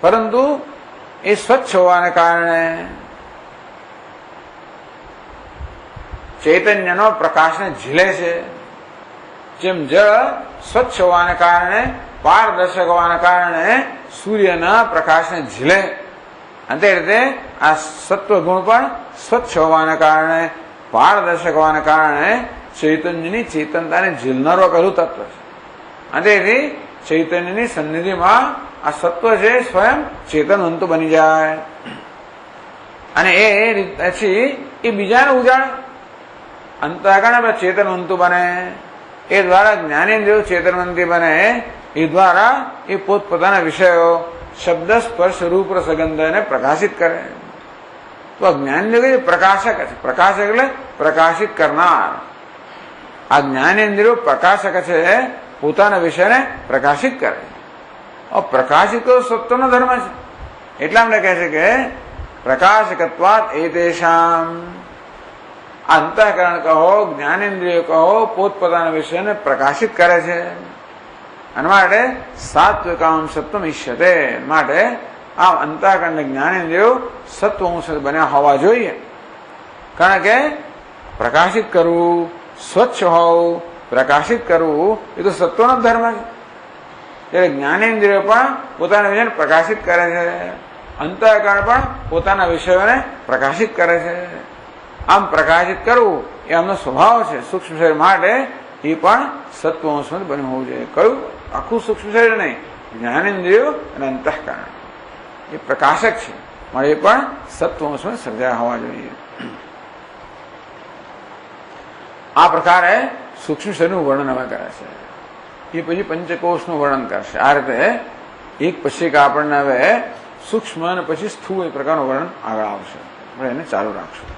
પરંતુ એ સ્વચ્છ હોવાને કારણે ચૈતન્યનો પ્રકાશને ઝીલે છે. જેમ જળ સ્વચ્છ હોવાને કારણે, પારદર્શક હોવાને કારણે સૂર્યના પ્રકાશને ઝીલે, અને તે રીતે આ સત્વ ગુણ પણ સ્વચ્છ હોવાને કારણે, પારદર્શક હોવાને કારણે ચૈતન્યની ચેતનતાને ઝીલનારો પહેલું તત્વ છે. અને તેથી ચૈતન્યની સન્નિધિમાં આ સત્વ છે સ્વયં ચેતનવંતુ બની જાય અને એ પછી એ બીજાને ઉજાડે. અંતઃકરણ ચેતનવંતુ બને, એ દ્વારા જ્ઞાનેન્દ્રિયો ચેતનવંતી બને, એ દ્વારા એ પોતપોતાના વિષયો શબ્દ સ્પર્શ રૂપ રસગંધને પ્રકાશિત કરે. તો આ જ્ઞાનેન્દ્રિયો પ્રકાશક છે. પ્રકાશક એટલે પ્રકાશિત કરનાર. આ જ્ઞાનેન્દ્રિયો પ્રકાશક છે, પોતાના વિષયને પ્રકાશિત કરે. પ્રકાશિત સત્વનો ધર્મ છે. એટલા માટે કહે છે કે પ્રકાશકત્વાત એતેષામ. અંતઃકરણ કહો, જ્ઞાનેન્દ્રિય કહો, પોતપોતાના વિષયને પ્રકાશિત કરે છે. અને માટે સાત્વિકામ સત્વમ ઈષ્યતે. માટે આ અંતઃકરણ જ્ઞાનેન્દ્રિયો સત્વંશ બન્યા હોવા જોઈએ. કારણ કે પ્રકાશિત કરવું, સ્વચ્છ હોવું, પ્રકાશિત કરવું એ તો સત્વનો ધર્મ છે. ત્યારે જ્ઞાનેન્દ્રિયો પણ પોતાના વિષયને પ્રકાશિત કરે છે, અંતઃકરણ પણ પોતાના વિષયોને પ્રકાશિત કરે છે. આમ પ્રકાશિત કરવું એ આમનો સ્વભાવ છે. સૂક્ષ્મ શરીર માટે એ પણ સત્વંશમાં બન્યું હોવું જોઈએ. કયું? આખું સૂક્ષ્મ શરીર નહીં, જ્ઞાનેન્દ્રિયો અને અંતઃકરણ એ પ્રકાશક છે, પણ એ પણ સત્વંશમાં સર્જાયા હોવા જોઈએ. આ પ્રકારે સૂક્ષ્મ શરીરનું વર્ણન હવે કરે છે. એ પછી પંચકોશનું વર્ણન કરશે. આ રીતે એક પછી આપણને હવે સૂક્ષ્મ અને પછી સ્થૂળ એ પ્રકારનું વર્ણન આગળ આવશે. આપણે એને ચાલુ રાખશું.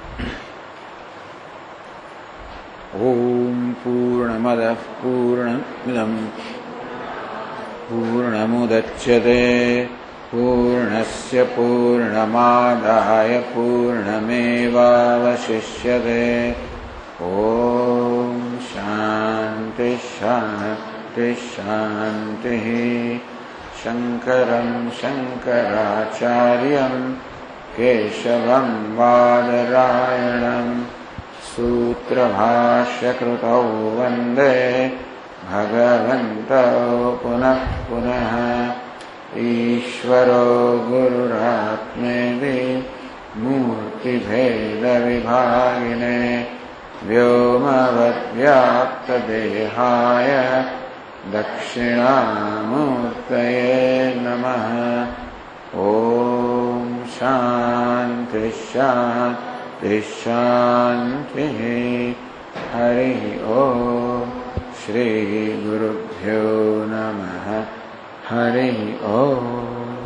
ઓમ પૂર્ણમદ પૂર્ણમિદં પૂર્ણમુદચ્યતે પૂર્ણસ્ય પૂર્ણમાદાય પૂર્ણમેવાવશિષ્યતે. ઓમ શાંતિ શાંતિ શાંતિ. શંકરં શંકરાચાર્યં કેશવં બાદરાયણં સૂત્રભાષ્યકૃતૌ વંદે ભગવन्तौ પુનઃ પુનઃ. ઈશ્વરો ગુરુરાત્મેતિ મૂર્તિભેદવિભાગિને व्योमवद्व्याप्तदेहाय दक्षिणामूर्तये नमः। ॐ शान्ति शान्ति शान्तिः। हरिः ॐ। श्रीगुरुभ्यो नमः। हरिः ॐ।